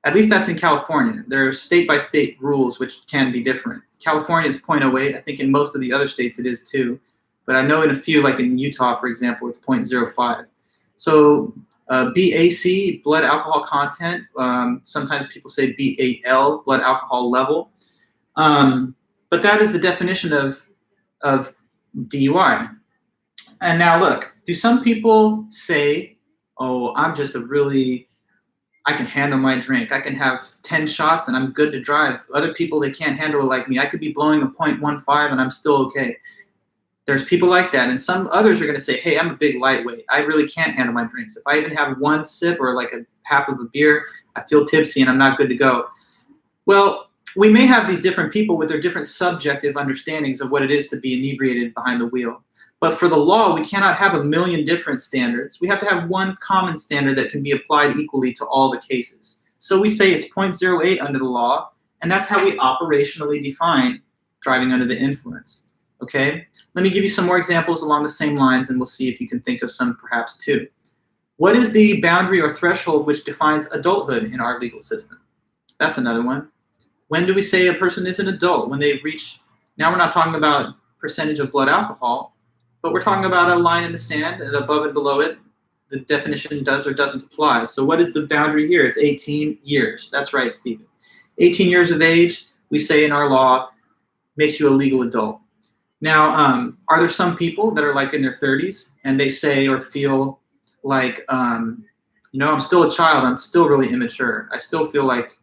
At least that's in California. There are state-by-state rules which can be different. California is 0.08. I think in most of the other states it is too. But I know in a few, like in Utah, for example, it's 0.05. So BAC, blood alcohol content, sometimes people say BAL, blood alcohol level. But that is the definition of DUI. And now look, do some people say, oh, I'm just I can handle my drink. I can have 10 shots and I'm good to drive. Other people, they can't handle it like me. I could be blowing a 0.15 and I'm still okay. There's people like that. And some others are going to say, hey, I'm a big lightweight. I really can't handle my drinks. If I even have one sip or like a half of a beer, I feel tipsy and I'm not good to go. Well, we may have these different people with their different subjective understandings of what it is to be inebriated behind the wheel. But for the law, we cannot have a million different standards. We have to have one common standard that can be applied equally to all the cases. So we say it's 0.08 under the law, and that's how we operationally define driving under the influence. Okay? Let me give you some more examples along the same lines, and we'll see if you can think of some perhaps too. What is the boundary or threshold which defines adulthood in our legal system? That's another one. When do we say a person is an adult? When they reach, now we're not talking about percentage of blood alcohol, but we're talking about a line in the sand, and above and below it, the definition does or doesn't apply. So what is the boundary here? It's 18 years. That's right, Stephen. 18 years of age, we say in our law, makes you a legal adult. Now, are there some people that are like in their 30s, and they say or feel like, I'm still a child. I'm still really immature. I still feel like,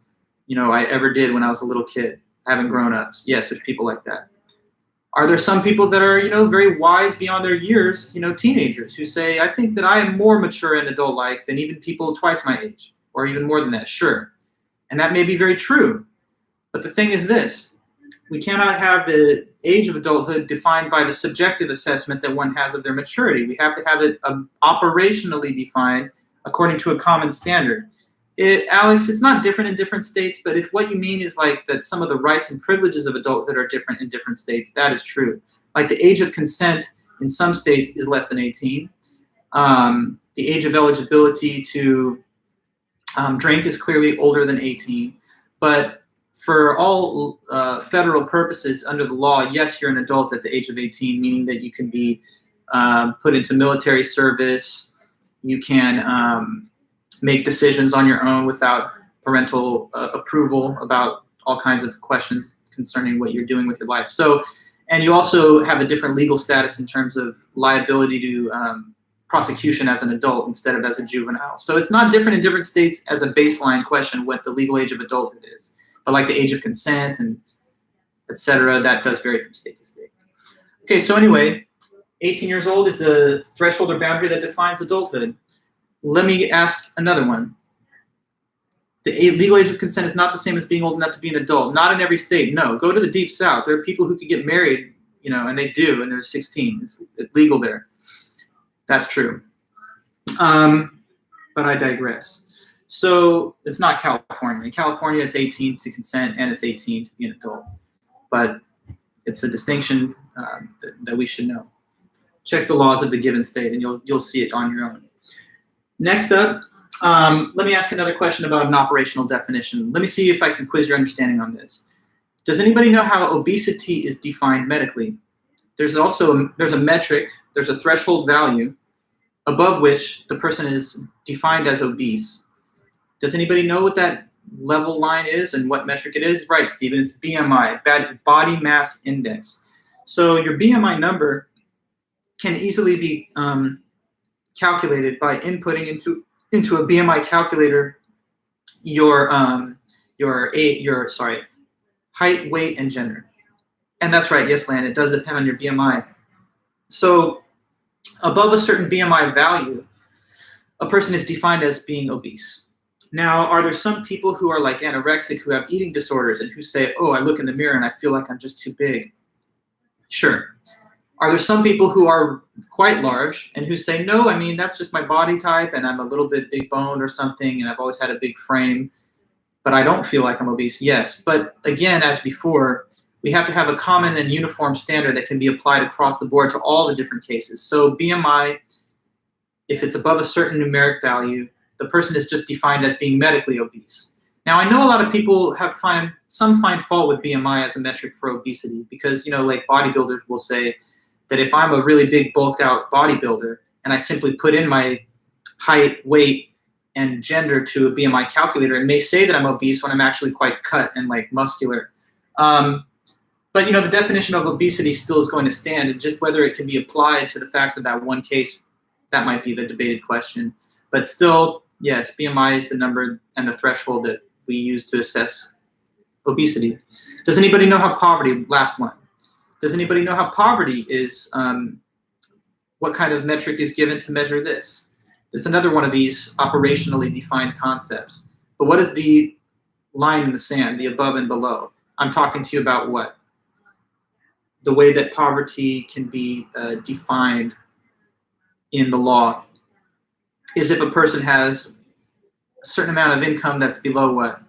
I ever did when I was a little kid. I haven't grown up. Yes, there's people like that. Are there some people that are, very wise beyond their years, teenagers who say, I think that I am more mature and adult-like than even people twice my age, or even more than that? Sure. And that may be very true. But the thing is this: we cannot have the age of adulthood defined by the subjective assessment that one has of their maturity. We have to have it operationally defined according to a common standard. Alex, it's not different in different states, but if what you mean is like that some of the rights and privileges of adulthood are different in different states, that is true. Like the age of consent in some states is less than 18. The age of eligibility to drink is clearly older than 18. But for all federal purposes under the law, yes, you're an adult at the age of 18, meaning that you can be put into military service. You can make decisions on your own without parental approval about all kinds of questions concerning what you're doing with your life. So, and you also have a different legal status in terms of liability to prosecution as an adult instead of as a juvenile. So it's not different in different states as a baseline question what the legal age of adulthood is. But like the age of consent and et cetera, that does vary from state to state. Okay, so anyway, 18 years old is the threshold or boundary that defines adulthood. Let me ask another one. The legal age of consent is not the same as being old enough to be an adult. Not in every state, no. Go to the Deep South. There are people who could get married, and they do, and they're 16. It's legal there. That's true. But I digress. So it's not California. In California, it's 18 to consent, and it's 18 to be an adult. But it's a distinction that we should know. Check the laws of the given state, and you'll see it on your own. Next up, let me ask another question about an operational definition. Let me see if I can quiz your understanding on this. Does anybody know how obesity is defined medically? There's a metric, there's a threshold value above which the person is defined as obese. Does anybody know what that level line is and what metric it is? Right, Stephen, it's BMI, body mass index. So your BMI number can easily be calculated by inputting into a BMI calculator your height, weight, and gender. And that's right, yes, Lan, it does depend on your BMI. So above a certain BMI value, a person is defined as being obese. Now, are there some people who are like anorexic who have eating disorders and who say, oh, I look in the mirror and I feel like I'm just too big? Sure. Are there some people who are quite large and who say, no, I mean, that's just my body type and I'm a little bit big boned or something and I've always had a big frame, but I don't feel like I'm obese? Yes. But again, as before, we have to have a common and uniform standard that can be applied across the board to all the different cases. So BMI, if it's above a certain numeric value, the person is just defined as being medically obese. Now, I know a lot of people find fault with BMI as a metric for obesity because, like bodybuilders will say that if I'm a really big bulked out bodybuilder and I simply put in my height, weight, and gender to a BMI calculator, it may say that I'm obese when I'm actually quite cut and like muscular. But the definition of obesity still is going to stand, and just whether it can be applied to the facts of that one case, that might be the debated question. But still, yes, BMI is the number and the threshold that we use to assess obesity. Does anybody know how poverty, last one, does anybody know how poverty is, what kind of metric is given to measure this? It's another one of these operationally defined concepts. But what is the line in the sand, the above and below? I'm talking to you about what? The way that poverty can be defined in the law is if a person has a certain amount of income that's below what?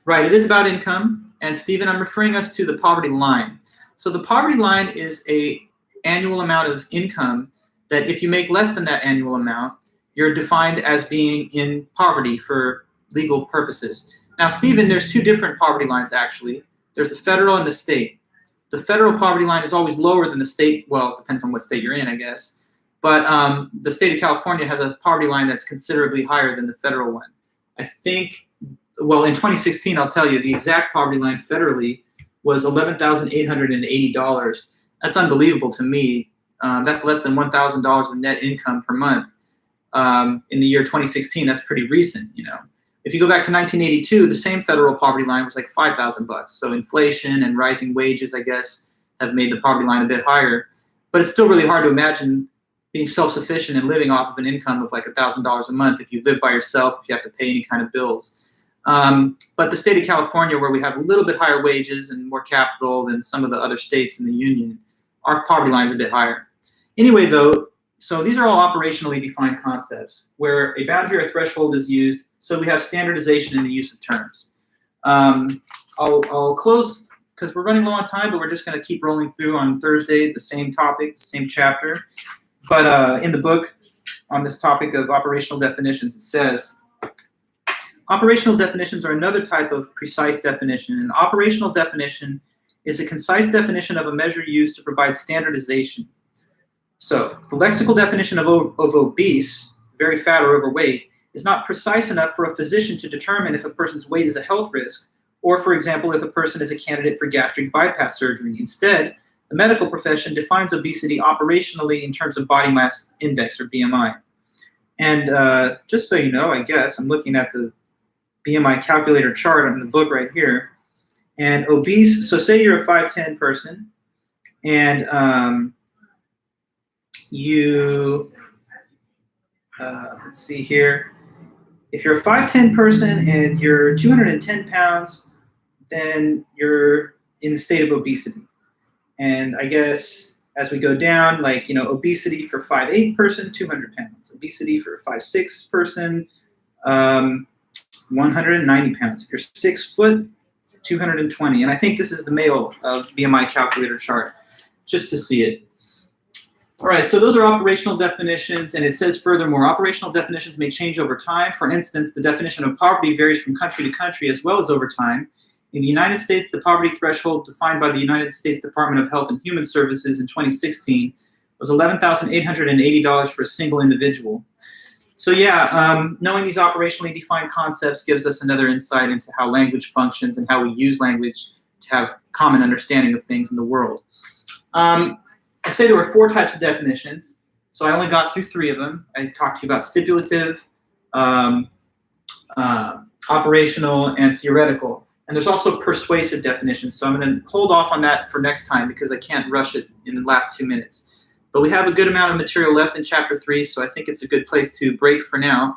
Right, it is about income. And Stephen, I'm referring us to the poverty line. So the poverty line is an annual amount of income that if you make less than that annual amount, you're defined as being in poverty for legal purposes. Now, Stephen, there's two different poverty lines, actually. There's the federal and the state. The federal poverty line is always lower than the state. Well, it depends on what state you're in, I guess. But the state of California has a poverty line that's considerably higher than the federal one. I think, well, in 2016, I'll tell you, the exact poverty line federally was $11,880. That's unbelievable to me. That's less than $1,000 of net income per month. In the year 2016, that's pretty recent, you know. If you go back to 1982, the same federal poverty line was like $5,000. So inflation and rising wages, I guess, have made the poverty line a bit higher. But it's still really hard to imagine being self-sufficient and living off of an income of like $1,000 a month if you live by yourself, if you have to pay any kind of bills. But the state of California, where we have a little bit higher wages and more capital than some of the other states in the union, our poverty line is a bit higher. Anyway, though, so these are all operationally defined concepts where a boundary or threshold is used, so we have standardization in the use of terms. I'll close because we're running low on time, but we're just going to keep rolling through on Thursday, the same topic, the same chapter. But in the book on this topic of operational definitions, it says, operational definitions are another type of precise definition. An operational definition is a concise definition of a measure used to provide standardization. So the lexical definition of obese, very fat or overweight, is not precise enough for a physician to determine if a person's weight is a health risk, or, for example, if a person is a candidate for gastric bypass surgery. Instead, the medical profession defines obesity operationally in terms of body mass index, or BMI. And just so you know, I guess, I'm looking at the BMI calculator chart in the book right here. And obese, so say you're a 5'10" person, and let's see here. If you're a 5'10" person and you're 210 pounds, then you're in the state of obesity. And I guess as we go down, like, you know, obesity for 5'8" person, 200 pounds. Obesity for a 5'6" person, 190 pounds. If you're 6 foot, 220. And I think this is the male BMI calculator chart, just to see it. All right, so those are operational definitions, and it says furthermore, operational definitions may change over time. For instance, the definition of poverty varies from country to country as well as over time. In the United States, the poverty threshold defined by the United States Department of Health and Human Services in 2016 was $11,880 for a single individual. So yeah, knowing these operationally defined concepts gives us another insight into how language functions and how we use language to have common understanding of things in the world. I say there were 4 types of definitions, so I only got through 3 of them. I talked to you about stipulative, operational, and theoretical. And there's also persuasive definitions, so I'm going to hold off on that for next time because I can't rush it in the last 2 minutes. But we have a good amount of material left in Chapter 3, so I think it's a good place to break for now.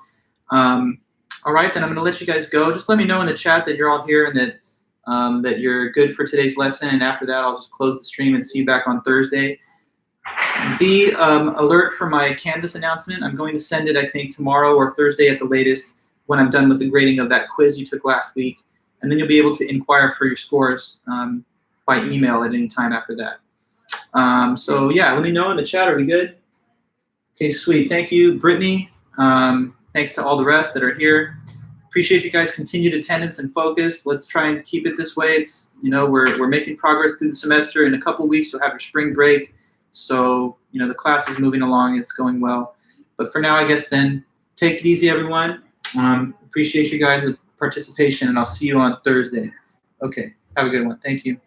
All right, then I'm going to let you guys go. Just let me know in the chat that you're all here and that, that you're good for today's lesson, and after that I'll just close the stream and see you back on Thursday. Be alert for my Canvas announcement. I'm going to send it, I think, tomorrow or Thursday at the latest when I'm done with the grading of that quiz you took last week. And then you'll be able to inquire for your scores by email at any time after that. So yeah, let me know in the chat. Are we good? Okay, sweet. Thank you, Brittany. Thanks to all the rest that are here. Appreciate you guys' continued attendance and focus. Let's try and keep it this way. It's, you know, we're making progress through the semester. In a couple weeks, you'll have your spring break. So, you know, the class is moving along. It's going well. But for now, I guess then, take it easy, everyone. Appreciate you guys' participation, and I'll see you on Thursday. Okay, have a good one. Thank you.